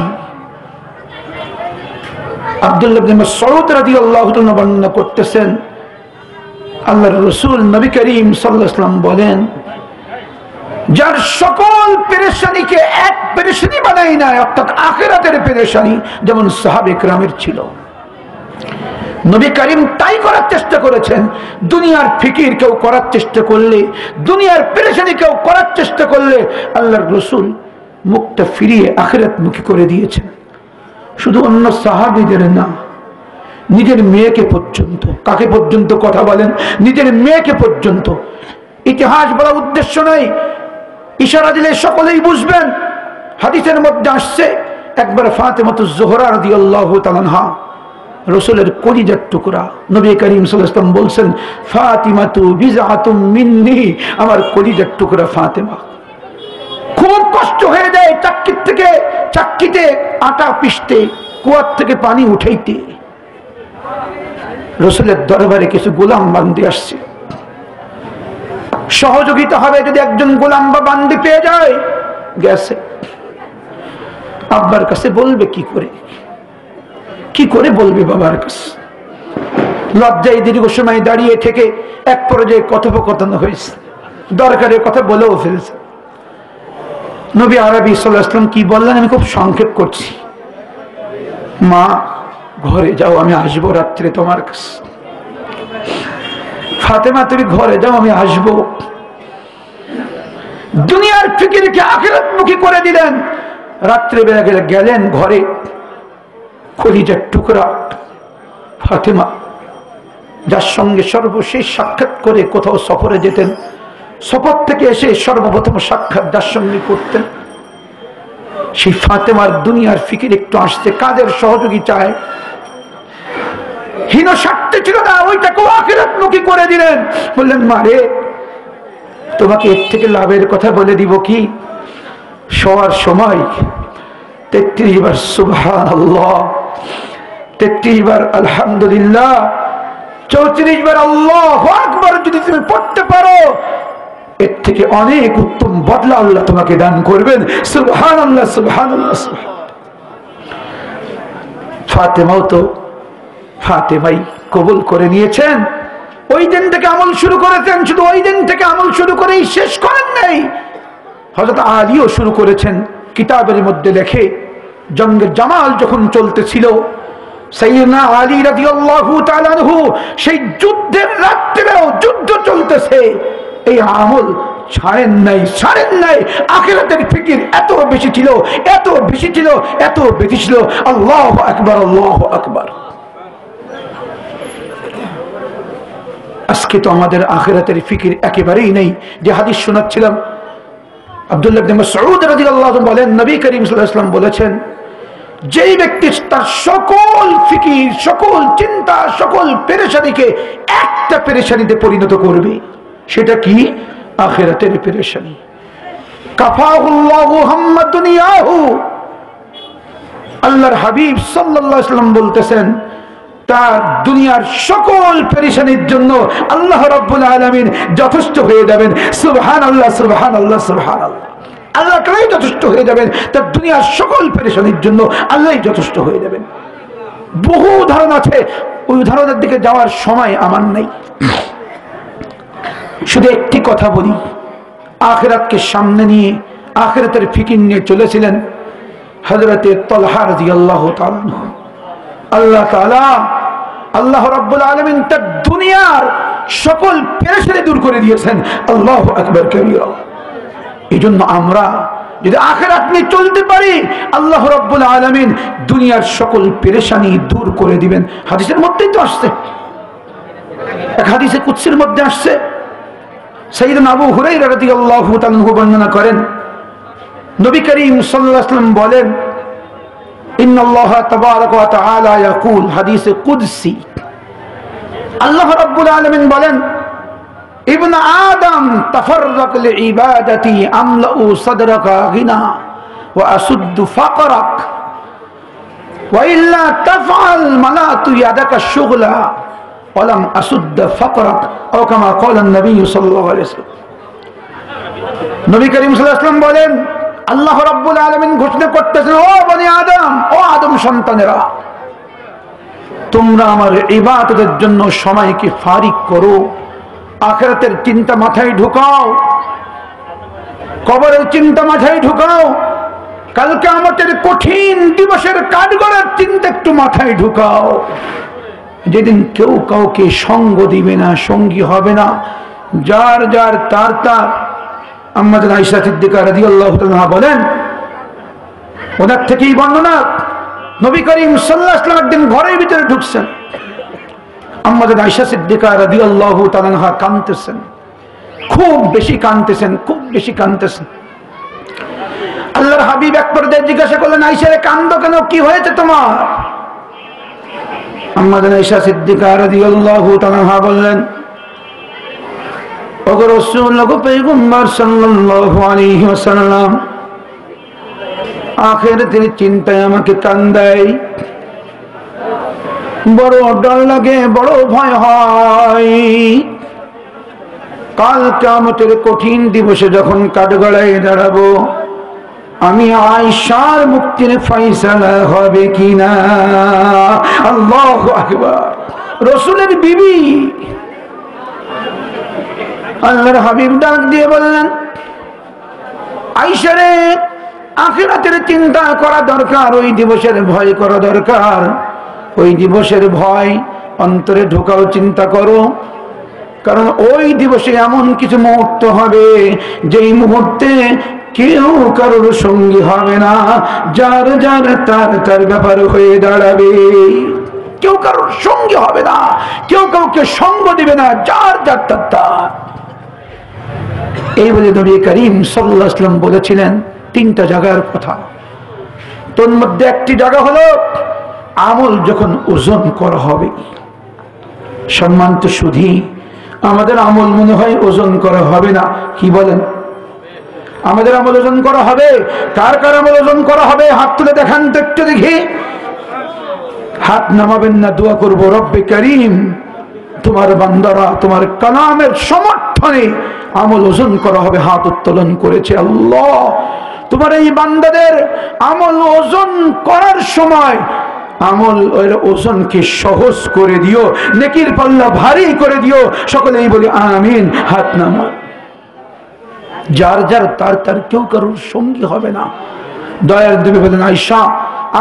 আব্দুল্লাহ ইবনে মাসউদ রাদিয়াল্লাহু তাআলা বর্ণনা করতেছেন, আল্লাহর রাসূল নবী করিম সাল্লাল্লাহু আলাইহি ওয়াসাল্লাম বলেন, যার সকল পেরেশানিকে এক পেরেশানি বানাই নাই, অর্থাৎ আখিরাতের পেরেশানি, যেমন সাহাবে কেরামের ছিল। নবী করিম তাই করার চেষ্টা করেছেন। দুনিয়ার ফিকির কেউ করার চেষ্টা করলে, দুনিয়ার পেরেশানি কেউ করার চেষ্টা করলে, আল্লাহর রাসূল মুখটা ফিরিয়ে আখিরাত মুখী করে দিয়েছেন। শুধু অন্য সাহাবীদের না, নিজের মেয়েকে পর্যন্ত। কাকে পর্যন্ত কথা বলেন? নিজের মেয়েকে পর্যন্ত। ইতিহাস বলা উদ্দেশ্য নয়, ইশারা দিলে সকলেই বুঝবেন। হাদিসের মধ্যে আসছে, একবার ফাতেমাতুজ জোহরা রাদিয়াল্লাহু তাআলা আনহা, রাসূলের কলিজার টুকরা, নবী করিম সাল্লাল্লাহু আলাইহি ওয়াসাল্লাম বলছেন, ফাতিমাতু বিজআতুম মিন্নি, আমার কলিজার টুকরা ফাতেমা। খুব কষ্ট হয়ে যায় চাক্কিতে আটা পিষতে, কুয়ার থেকে পানি উঠাইতে। রাসূলের দরবারে কিছু গোলাম বান্দি আসছে, সহযোগিতা হবে যদি একজন গোলাম বা বান্দি পেয়ে যায়। গেছে, আব্বার কাছে বলবে কি করে বলবে বাবার কাছে? লজ্জায় দীর্ঘ সময় দাঁড়িয়ে থেকে এক পর্যায়ে কথোপকথন হয়েছে, দরকারের কথা বলেও ফেলছে। নবী আরবি সাল্লাল্লাহু আলাইহি ওয়াসাল্লাম কি বললেন আমি খুব সংক্ষেপ করছি, মা ঘরে যাও, আমি আসবো রাত্রে তোমার কাছে। ফাতেমা তুমি ঘরে যাও, আমি আসবো। দুনিয়ার ফিকিরকে আখিরাতমুখী করে দিলেন। রাত্রে বেলা গেলেন ঘরে, কলিজার টুকরা ফাতেমা, যার সঙ্গে সর্বশেষ সাক্ষাৎ করে কোথাও সফরে যেতেন, সফর থেকে এসে সর্বপ্রথম সাক্ষাৎ যার সঙ্গে করতেন, সেই ফাতেমার দুনিয়ার ফিকির একটু আসছে। কাদের সহযোগিতায়? হীন স্বার্থে ছিল না, ওইটাকেও আখিরাতমুখী করে দিলেন। বললেন, মা রে, তোমাকে এর থেকে লাভের কথা বলে দিব কি? শোয়ার সময় 33 বার সুবহানাল্লাহ, 33 বার আলহামদুলিল্লাহ, 34 বার আল্লাহু আকবার যদি তুমি পড়তে পারো, এর থেকে অনেক উত্তম বদলা আল্লাহ তোমাকে দান করবেন। সুবহানাল্লাহ, সুবহানাল্লাহ, সুবহানাল্লাহ। ফাতেমাও তো ফাতেমাই কবুল করে নিয়েছেন। ওই দিন থেকে আমল শুরু করেছেন। শুধু ওই দিন থেকে আমল শুরু করেই শেষ করেন নাই, হযরত আলীও শুরু করেছেন। কিতাবের মধ্যে লেখে, জঙ্গে জামাল যখন চলতেছিল, সাইয়্যিদনা আলী রাদিয়াল্লাহু তাআলা আনহু সেই যুদ্ধের রাত্রেও যুদ্ধ চলতেছে, এই আমল ছাড়েন নাই। আখিরাতের ফিকির এত বেশি ছিল, এত বেশি ছিল। আল্লাহু আকবার, আল্লাহু আকবার। আজকে তো আমাদের আখিরাতের ফিকির একেবারেই নেই। যে হাদিস শোনাচ্ছিলাম, আব্দুল্লাহ ইবনে মাসউদ রাদিয়াল্লাহু আনহু বলেন, নবী করিম সাল্লাল্লাহু আলাইহি ওয়াসাল্লাম বলেছেন, যেই ব্যক্তি তার সকল ফিকির, সকল চিন্তা, সকল পেরেশানিকে একটা পেরেশানিতে পরিণত করবে, সেটা কি? আখিরাতের পেরেশানি। কাফাহুল্লাহু হাম্মা দুনিয়াহু, আল্লাহর হাবিব সাল্লাল্লাহু আলাইহি ওয়াসাল্লাম বলতেছেন, তার দুনিয়ার সকল পেরেশানির জন্য আল্লাহ রাব্বুল আলামিন যথেষ্ট হয়ে যাবেন। সুবহানাল্লাহ, সুবহানাল্লাহ, সুবহানাল্লাহ। আল্লাহ তাআলাই যথেষ্ট হয়ে যাবেন তার দুনিয়ার সকল পেরেশানির জন্য, আল্লাহই যথেষ্ট হয়ে যাবেন। বহু উদাহরণ আছে, ওই উদাহরণের দিকে যাওয়ার সময় আমার নেই। শুধু একটি কথা বলি, আখিরাতকে সামনে নিয়ে, আখিরাতের ফিকির নিয়ে চলেছিলেন হযরতে তালহা রাদিয়াল্লাহু তাআলা আনহু। আল্লাহ রাব্বুল আলামিন তার দুনিয়ার সকল পেরেশানি দূর করে দিয়েছেন। আল্লাহু আকবার কাবীরা। এইজন্য আমরা যদি আখিরাত নিয়ে চলতে পারি, আল্লাহ রাব্বুল আলামিন দুনিয়ার সকল পেরেশানি দূর করে দিবেন। হাদিসের মধ্যেই তো আসছে, এক হাদিসে কুদসির মধ্যে আসছে, সাইয়্যিদনা আবু হুরায়রা রাদিয়াল্লাহু তাআলা আনহু বর্ণনা করেন, নবী করিম সাল্লাল্লাহু আলাইহি ওয়াসাল্লাম বলেন, ইন্নাল্লাহা তাবারাকা ওয়া তাআলা ইয়াকুল, হাদিসে কুদসি, আল্লাহ রাব্বুল আলামিন বলেন, ইবনে আদম তাফাররাক লিইবাদাতি আমলাউ সাদরাকা গিনা ওয়া আসুদ্দু ফাকরাক ওয়া ইল্লা তাফআল মালাতু ইয়াদাকা শুগলা ওয়া লাম আসুদ্দ ফাকরাক, আও কামা ক্বালা নবী সাল্লাল্লাহু আলাইহি ওয়াসাল্লাম। নবী করিম সাল্লাল্লাহু আলাইহি ওয়াসাল্লাম বলেন, আল্লাহ রাব্বুল আলামিন ঘোষণা করতেছেন, ও বনি আদম, ও আদম সন্তানেরা, তোমরা আমার ইবাদতের জন্য সময়কে ফারিক করো, আখিরাতের চিন্তা মাথায় ঢুকাও, কবরের চিন্তা মাথায় ঢুকাও, কালকে আমাদের কঠিন দিবসের কাঠগড়ার চিন্তা একটু মাথায় ঢুকাও, যেদিন কেউ কাউকে সঙ্গ দিবে না, সঙ্গী হবে না, যার যার তার তার। আম্মাজান আয়েশা সিদ্দিকা রাদিয়াল্লাহু তাআলা বলেন, ওনার থেকেই বর্ণনা, নবী করিম সাল্লাল্লাহু আলাইহি ওয়াসাল্লাম একদিন ঘরের ভিতরে ঢুকছেন, আম্মাজান আয়েশা সিদ্দিকা রাদিয়াল্লাহু তাআলা কাঁদতেছেন, খুব বেশি কাঁদতেছেন, খুব বেশি কাঁদতেছেন। আল্লাহর হাবিব এক পর্যায়ে জিজ্ঞাসা করলেন, আয়েশা রে কাঁদো কেন, কি হয়েছে তোমার? আম্মাজান আয়েশা সিদ্দিকা রাদিয়াল্লাহু তাআলা বললেন, ওগো রাসূল, ওগো পয়গম্বর সাল্লাল্লাহু আলাইহি ওয়াসাল্লাম, আখিরাতের চিন্তায় আমাকে কান্দায়, বড় ডর লাগে, বড় ভয় হয়। কাল কিয়ামতের কঠিন দিবসে যখন কাঠগড়ায় দাঁড়াবো, আমি আয়েশার মুক্তির ফয়সালা হবে কিনা। আল্লাহু আকবার। রাসূলের বিবি আল্লাহর হাবিব ডাক দিয়ে বললেন, আয়েশা রে, আখিরাতের চিন্তা করা দরকার, ওই দিবসের ভয় করা দরকার। ওই দিবসের ভয় অন্তরে ঢোকাও, চিন্তা করো, কারণ ওই দিবসে এমন কিছু মুহূর্ত হবে যেই মুহূর্তে কেউ কারোর সঙ্গী হবে না, যার যার তার তার ব্যাপার হয়ে দাঁড়াবে। কেউ কারোর সঙ্গী হবে না, কেউ কাউকে সঙ্গ দিবে না, যার যার তার তার। এই বলে নবী করিম সাল্লাল্লাহু আলাইহি ওয়াসাল্লাম বলেছিলেন তিনটা জায়গার কথা। তোর মধ্যে একটি জায়গা হলো আমল যখন ওজন করা হবে। সম্মানিত সুধী, আমাদের আমল মনে হয় ওজন করা হবে না, কি বলেন? আমাদের আমল ওজন করা হবে? কার কার আমল ওজন করা হবে? হাত তুলে দেখান তো একটু দেখি। হাত নামাবেন না, দোয়া করব, রব্বে করিম তোমার বান্দারা তোমার কালামের সমর্থনে আমল ওজন করা হবে। হাত উত্তোলন করেছে। আল্লাহ, তোমার এই বান্দাদের আমল ওজন করার সময় আমল ওজনকে সহজ করে দিও, নেকির পাল্লা ভারী করে দিও। সকলেই বলি আমিন। হাত নামা। যার যার তার তার, কেউ কারোর সঙ্গী হবে না। দয়ার দেবী বলেন, আয়েশা,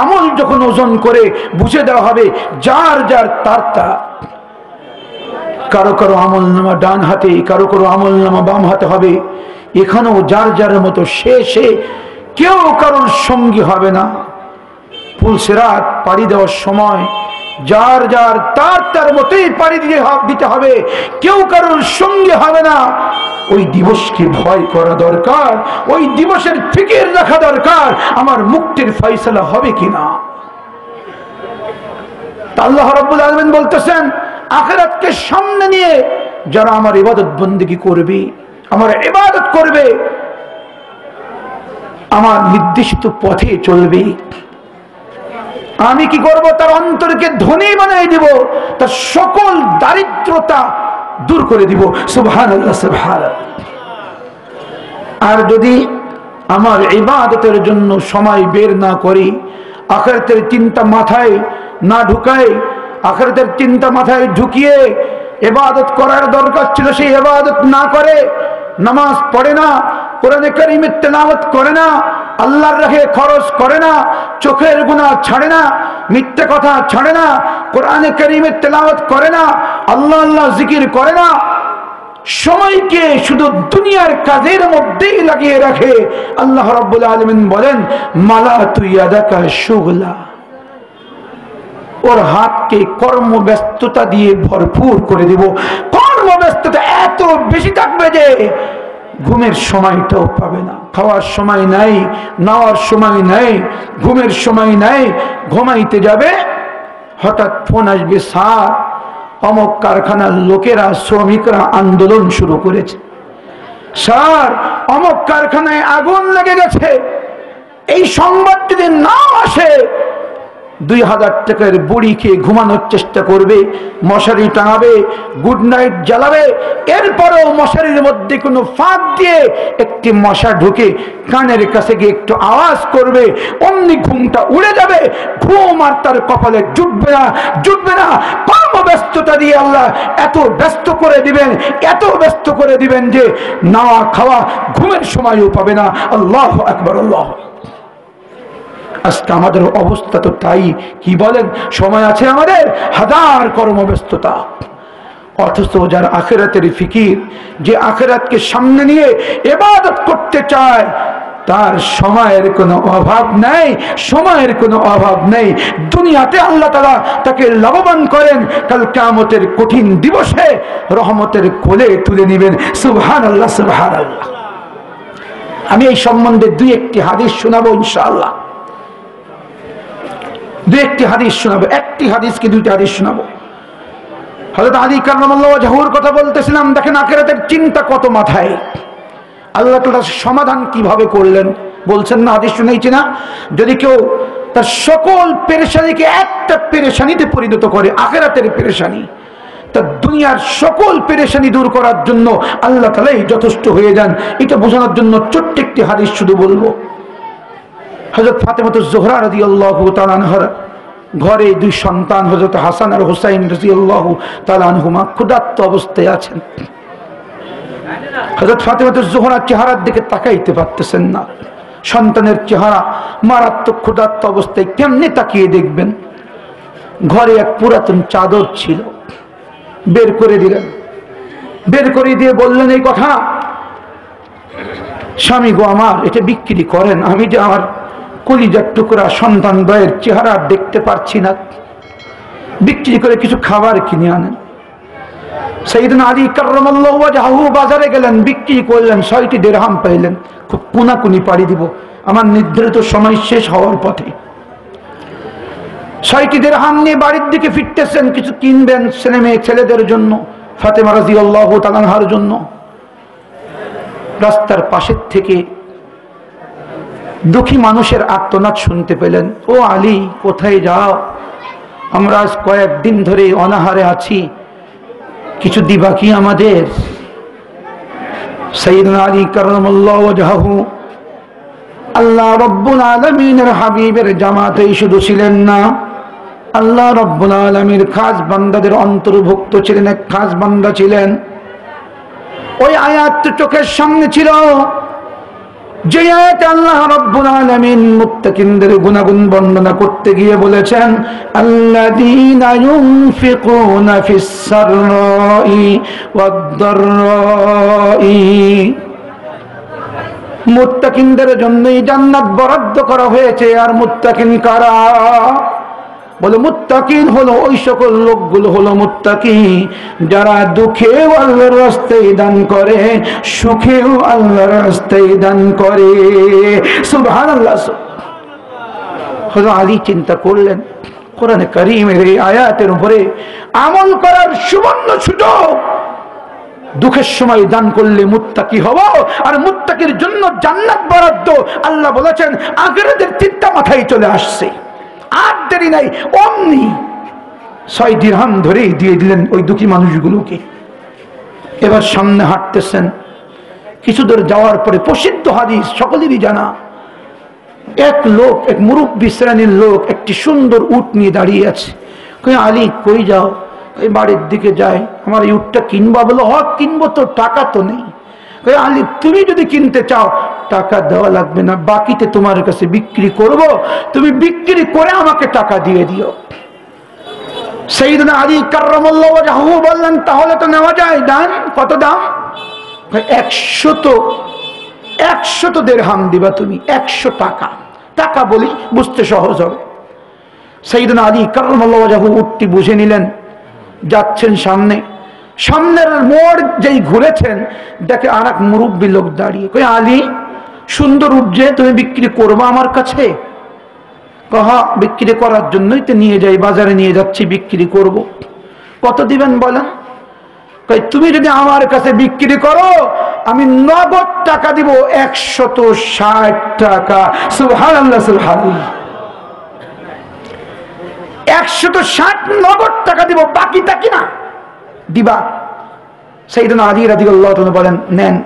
আমল যখন ওজন করে বুঝে দেওয়া হবে যার যার তার তার। কারো কারো আমল নামা ডান হাতে, কারো কারো আমল নামা বাম হাতে হবে। এখানেও যার যার মতো সে কেউ কারোর সঙ্গী হবে না। পুলসিরাত পাড়ি দেওয়ার সময় যার যার তার তার মতোই পাড়ি দিতে হবে, কেউ কারোর সঙ্গী হবে না। ওই দিবসকে ভয় করা দরকার, ওই দিবসের ফিকির রাখা দরকার, আমার মুক্তির ফয়সালা হবে কিনা। আল্লাহ রাব্বুল আলামিন বলতেছেন, আখিরাতকে সামনে নিয়ে যারা আমার ইবাদত বন্দেগী করবে, আমার ইবাদত করবে, আমার নির্দিষ্ট পথে চলবে, আমি কি করব? তার অন্তরকে ধনী বানিয়ে দিব, তার সকল দারিদ্রতা দূর করে দিব। সুবহানাল্লাহ, সুবহানাল্লাহ। আর যদি আমার ইবাদতের জন্য সময় বের না করি, আখিরাতের চিন্তা মাথায় না ঢুকাই, আখিরাতের চিন্তা মাথায় ঢুকিয়ে ইবাদত করার দরকার ছিল সেই ইবাদত না করে, নামাজ পড়ে না, কোরআনে কারীমের তেলাওয়াত করে না, আল্লাহর রাহে খরচ করে না, চোখের গুনাহ ছাড়ে না, মিথ্যা কথা ছাড়ে না, কোরআনে কারীমের তেলাওয়াত করে না, আল্লাহ আল্লাহ জিকির করে না, সময়কে শুধু দুনিয়ার কাজের মধ্যেই লাগিয়ে রাখে, আল্লাহ রাব্বুল আলামিন বলেন, মালাতু ইয়াদাকা শুগলা, ওর হাতকে কর্মব্যস্ততা দিয়ে ভরপুর করে দিব। কর্মব্যস্ততা এত বেশি থাকবে যে ঘুমের সময়টাও পাবে না, খাওয়ার সময় নাই, নাওয়ার সময় নাই, ঘুমের সময় নাই। ঘুমাইতে যাবে, হঠাৎ ফোন আসবে, স্যার অমুক কারখানার লোকেরা, শ্রমিকরা আন্দোলন শুরু করেছে, স্যার অমুক কারখানায় আগুন লেগে গেছে। এই সংবাদ যদি না আসে, 2000 টাকার বুড়ি খেয়ে ঘুমানোর চেষ্টা করবে, মশারি টাঙাবে, গুড নাইট জ্বালাবে, এরপরেও মশারির মধ্যে কোনো ফাঁক দিয়ে একটি মশা ঢুকে কানের কাছে গিয়ে একটু আওয়াজ করবে, অমনি ঘুমটা উড়ে যাবে। ঘুম আর তার কপালে জুটবে না, জুটবে না। কর্মব্যস্ততা দিয়ে আল্লাহ এত ব্যস্ত করে দিবেন, এত ব্যস্ত করে দিবেন যে নাওয়া খাওয়া ঘুমের সময়ও পাবে না। আল্লাহু আকবার, আল্লাহ। আজকে আমাদের অবস্থা তো তাই। কি বলেন, সময় আছে আমাদের? হাজার কর্মব্যস্ততা। অথচ যার আখিরাতের ফিকির, যে আখিরাতকে সামনে নিয়ে ইবাদত করতে চায়, তার সময়ের কোনো অভাব নাই, সময়ের কোনো অভাব নেই। দুনিয়াতে আল্লাহ তাআলা তাকে লাভবান করেন, কাল কিয়ামতের কঠিন দিবসে রহমতের কোলে তুলে নেবেন। সুবহানাল্লাহ, সুবহানাল্লাহ। আমি এই সম্বন্ধে দুই একটি হাদিস শোনাবো ইনশাআল্লাহ। দুই একটি হাদিস শোনাবো, একটি হাদিস কি দুইটি হাদিস শোনাবো। হযরত আলী কাররামাল্লাহু ওয়াজহুর কথা বলতেছিলাম। দেখেন আখিরাতের চিন্তা কত মাথায়, আল্লাহ তাআলা সমাধান কিভাবে করলেন বলছেন না, হাদিস শুনেছি না? যদি কেউ তার সকল পেরেশানিকে একটা পেরেশানিতে পরিণত করে, আখিরাতের পেরেশানি, তার দুনিয়ার সকল পেরেশানি দূর করার জন্য আল্লাহ তাআলাই যথেষ্ট হয়ে যান। এটা বোঝানোর জন্য ছোট্ট একটি হাদিস শুধু বলবো। হযরত ফাতেমাতুজ জোহরা রাদিয়াল্লাহু তাআলা আনহার ঘরে দুই সন্তান হযরত হাসান আর হুসাইন রাদিয়াল্লাহু তাআলা আনহুমা ক্ষুধার্ত অবস্থায় আছেন। হযরত ফাতেমাতুজ জোহরা চেহারার দিকে তাকাইতে পারতেছেন না। সন্তানের চেহারা মারাত্মক ক্ষুধার্ত অবস্থায়, কেমনে তাকিয়ে দেখবেন? ঘরে এক পুরাতন চাদর ছিল, বের করে দিলেন। বের করে দিয়ে বললেন এই কথা, স্বামী গো আমার, এটা বিক্রি করেন। আমি যে আমার কলিজার টুকরা সন্তান দ্বয়ের চেহারা দেখতে পারছি না, বিক্রি করে কিছু খাবার কিনে আনেন। সাইয়েদনা আলী কাররামাল্লাহু ওয়াজহু বাজারে গেলেন, বিক্রি করলেন, ৬টি দিরহাম পাইলেন। খুব কোনাকুনি পাড়ি দিব, আমার নির্ধারিত সময় শেষ হওয়ার পথে। ৬টি দিরহাম নিয়ে বাড়ির দিকে ফিরতেছেন, কিছু কিনবেন ছেলে মেয়ে ছেলেদের জন্য, ফাতেমা রাদিয়াল্লাহু তাআলা আনহার জন্য। রাস্তার পাশের থেকে দুঃখী মানুষের আর্তনাদ শুনতে পেলেন। ও আলী, কোথায় যাও? আমরা আজ কয়েকদিন ধরে অনাহারে আছি, কিছু দিবা কি আমাদের? সাইয়েদনা আলী কাররামাল্লাহু ওয়াজহু আল্লাহ রাব্বুল আলামিনের হাবিবের জামাতেই শুধু ছিলেন না, আল্লাহ রাব্বুল আলামিনের খাস বান্দাদের অন্তর্ভুক্ত ছিলেন, এক খাস বান্দা ছিলেন। ওই আয়াত চোখের সামনে ছিল, যে আয়াতে আল্লাহ রাব্বুল আলামিন মুত্তাকিনদের গুণাগুণ বর্ণনা করতে গিয়ে বলেছেন, আল্লাযীনা ইউনফিকুনা ফিস সাররাই ওয়াদ দাররাই, মুত্তাকিনদের জন্যই জান্নাত বরাদ্দ করা হয়েছে। আর মুত্তাকিন কারা? বলে মুত্তাকিন হলো ওই সকল লোকগুলো হলো মুত্তাকি যারা দুঃখেও আল্লাহর রাস্তায় দান করে, সুখেও আল্লাহর রাস্তায় দান করে। সুবহানাল্লাহ। হযরত আলী চিন্তা করলেন, কোরআনে কারীমের এই আয়াতের উপরে আমল করার সুবর্ণ সুযোগ। দুঃখের সময় দান করলে মুত্তাকি হব, আর মুত্তাকির জন্য জান্নাত বরাদ্দ। আল্লাহ বলেছেন, আখিরাতের চিন্তা মাথায় চলে আসছে। আর দেরি নাই, অমনি ৬ দিরহাম ধরে দিয়ে দিলেন ওই দুঃখী মানুষগুলোকে। এবার সামনে হাঁটতেছেন, কিছু দূর যাওয়ার পরে প্রসিদ্ধ হাদিস, সকলেরই জানা, এক লোক, এক মুরব্বী শ্রেণীর লোক একটি সুন্দর উট নিয়ে দাঁড়িয়ে আছে। কই আলী, কই যাও? এই বাড়ির দিকে যাই, আমার এই উটটা কিনবা। বলো, হক কিনবো, তো টাকা তো নেই। কই আলী, তুমি যদি কিনতে চাও টাকা দেওয়া লাগবে না, বাকিতে তোমার কাছে বিক্রি করব, তুমি বিক্রি করে আমাকে টাকা দিয়ে দিও। সাইয়েদনা আলী কাররামাল্লাহু ওয়াজহু বললেন, তাহলে তো নেওয়া যায়। দাম কত? দাম ১০০ দিরহাম দিবা তুমি, ১০০ টাকা। টাকা বলি বুঝতে সহজ হবে। সাইয়েদনা আলী কাররামাল্লাহু ওয়াজহু উটটি বুঝে নিলেন, যাচ্ছেন সামনে। সামনের মোড় যেই ঘুরেছেন, দেখে আর এক মুরব্বী লোক দাঁড়িয়ে। কই আলী, সুন্দর উট যে, তুমি বিক্রি করবা আমার কাছে? কহা, বিক্রি করার জন্যই তো নিয়ে যাই, বাজারে নিয়ে যাচ্ছি, বিক্রি করব। কত দিবেন বলেন? কই তুমি যদি আমার কাছে বিক্রি করো, আমি নগদ টাকা দিব, ১৬০ টাকা। সুবহানাল্লাহ, সুবহানাল্লাহ। ১৬০ নগদ টাকা দিব, বাকিটা কিনা দিবা। সাইয়েদনা আলী রাদিয়াল্লাহু তাআলা বলেন, নেন।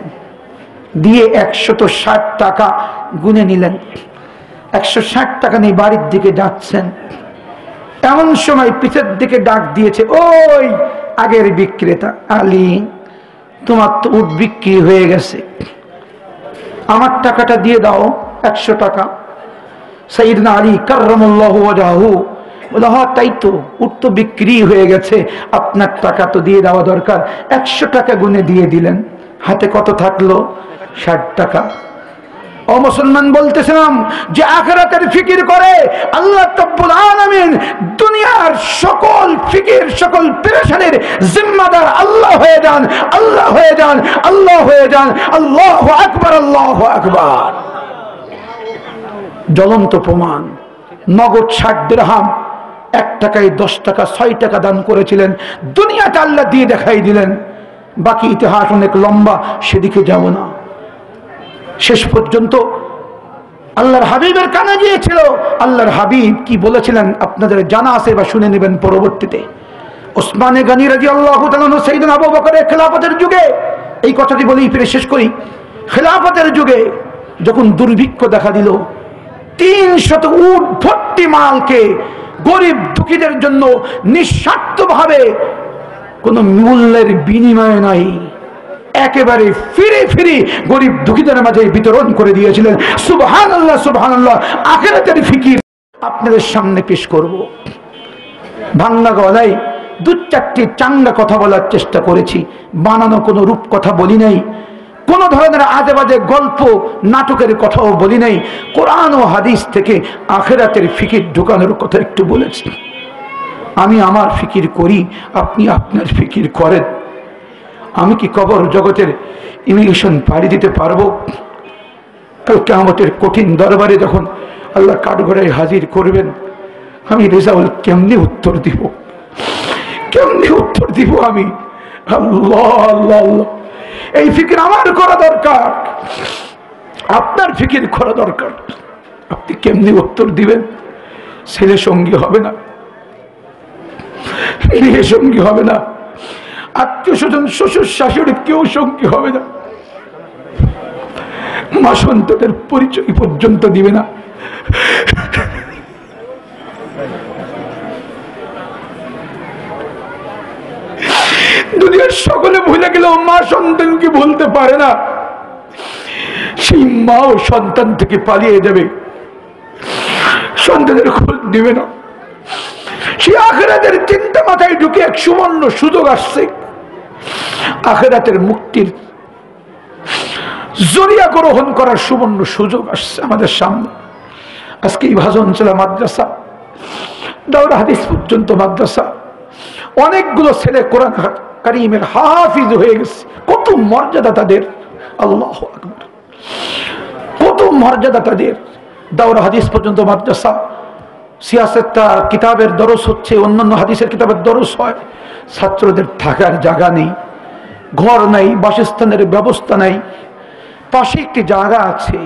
দিয়ে ১৬০ টাকা গুনে নিলেন। ১৬০ টাকা নিয়ে বাড়ির দিকে যাচ্ছেন। এমন সময় পিছের দিকে ডাক দিয়েছে, ওই আগের বিক্রেতা আলী, তোমার তো উট বিক্রি হয়ে গেছে, আমার টাকাটা দিয়ে দাও 100 টাকা। সাইয়েদনা আলী কাররামাল্লাহু ওয়াজহাহু বলে, হ্যাঁ তাই তো, উট তো বিক্রি হয়ে গেছে, আপনার টাকা তো দিয়ে দেওয়া দরকার। 100 টাকা গুনে দিয়ে দিলেন। হাতে কত থাকলো? 60 টাকা। ও মুসলমান, বলতেছিলাম যে আখিরাতের ফিকির করে আল্লাহ রাব্বুল আলামিন দুনিয়ার সকল ফিকির, সকল পেরেশানির জিম্মাদার আল্লাহ হয়ে যান, আল্লাহ হয়ে যান, আল্লাহ হয়ে যান। আল্লাহু আকবার, আল্লাহু আকবার। জ্বলন্ত প্রমাণ। নগদ 60 দিরহাম, 1 টাকায় 10 টাকা 6 টাকা দান করেছিলেন। দুনিয়াটা আল্লাহ দিয়ে দেখাই দিলেন। বাকি ইতিহাস অনেক লম্বা, সেদিকে যাব না। শেষ পর্যন্ত আল্লাহর হাবিবের কানে গিয়েছিল। আল্লাহর হাবিব কি বলেছিলেন আপনাদের জানা আছে, বা শুনে নেবেন পরবর্তীতে। ওসমানে গনি রাদিয়াল্লাহু তাআলা আনহু সাইয়েদনা আবু বকরের খেলাফতের যুগে, এই কথাটি বলেই ফিরে শেষ করি, খেলাফতের যুগে যখন দুর্ভিক্ষ দেখা দিল, 300 উট ভর্তি মালকে গরিব দুঃখীদের জন্য নিঃস্বার্থভাবে কোনো মূল্যের বিনিময় নাই, একেবারে ফিরে ফিরে গরিব দুঃখীদের মাঝে বিতরণ করে দিয়েছিলেন। সুবহানাল্লাহ, সুবহানাল্লাহ। আখিরাতের ফিকির আপনাদের সামনে পেশ করব। ভাঙ্গা গলায় 2-4টি চাঙ্গা কথা বলার চেষ্টা করেছি, বানানো কোনো রূপ কথা বলি নাই, কোন ধরনের আজে বাজে গল্প নাটকের কথাও বলি নাই। কোরআন ও হাদিস থেকে আখিরাতের ফিকির ঢোকানোর কথা একটু বলেছি। আমি আমার ফিকির করি, আপনি আপনার ফিকির করেন। আমি কি কবর জগতের ইমিগ্রেশন পাড়ি দিতে পারবো? কাল কিয়ামতের কঠিন দরবারে যখন আল্লাহ কাঠগড়ায় হাজির করবেন, আমি রেজাউল কেমনি উত্তর দিব? কেমনি উত্তর দিব আমি? আল্লাহ আল্লাহ আল্লাহ। এই ফিকির আমার করা দরকার, আপনার ফিকির করা দরকার। আপনি কেমনি উত্তর দিবেন? ছেলে সঙ্গী হবে না, মেয়ে সঙ্গী হবে না, আত্মীয় স্বজন শ্বশুর শাশুড়ি কেউ সঙ্গী হবে না, মা সন্তানের পরিচয় পর্যন্ত দিবে না। দুনিয়ার সকলে ভুলে গেলেও মা সন্তানকে ভুলতে পারে না। সেই মাও সন্তান থেকে পালিয়ে যাবে, সন্তানের খোঁজ দিবে না। সেই আখিরাতের চিন্তা মাথায় ঢুকে এক সুবর্ণ সুযোগ আসছে, আখিরাতের মুক্তির জরিয়া গ্রহণ করার সুবর্ণ সুযোগ আসছে আমাদের সামনে। আজকে এই ভাজন ছিল মাদ্রাসা, দাওরা হাদিস পর্যন্ত মাদ্রাসা, অনেকগুলো ছেলে কোরআন কারীমের হাফিজ হয়ে গেছে। কত মর্যাদা তাদের, আল্লাহু আকবার, কত মর্যাদা তাদের। দাওরা হাদিস পর্যন্ত মাদ্রাসা, সিয়াসতটা কিতাবের দরস হচ্ছে, অন্যান্য হাদিসের কিতাবের দরস হয়। ছাত্রদের থাকার জায়গা নেই, ঘর নাই, বাসস্থানের ব্যবস্থা নাই। পাশে একটি জায়গা আছে,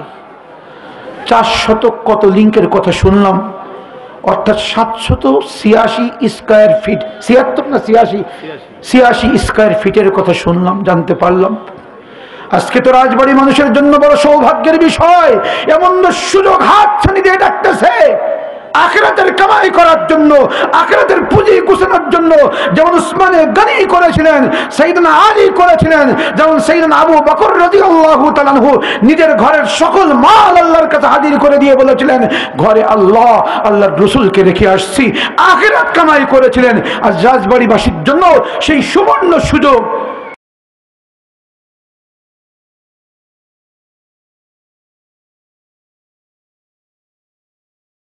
400 কত লিঙ্কের কথা শুনলাম, অর্থাৎ 786 স্কয়ার ফিট, 76 না 86 স্কয়ার ফিটের কথা শুনলাম, জানতে পারলাম। আজকে তো রাজবাড়ী মানুষের জন্য বড় সৌভাগ্যের বিষয়। এমন সুযোগ হাতছানি দিয়ে ডাকতেছে আখিরাতের কামাই করার জন্য, আখিরাতের পুঁজি গুছানোর জন্য। যেমন উসমানে গনি করেছিলেন, সাইয়েদনা আলী করেছিলেন, যেমন সাইয়েদনা আবু বকর রাদিয়াল্লাহু তাআলা আনহু নিজের ঘরের সকল মাল আল্লাহর কাছে হাজির করে দিয়ে বলেছিলেন, ঘরে আল্লাহ আল্লাহর রাসূলকে রেখে আসছি, আখিরাত কামাই করেছিলেন। আর রাজবাড়ীবাসীর জন্য সেই সুবর্ণ সুযোগ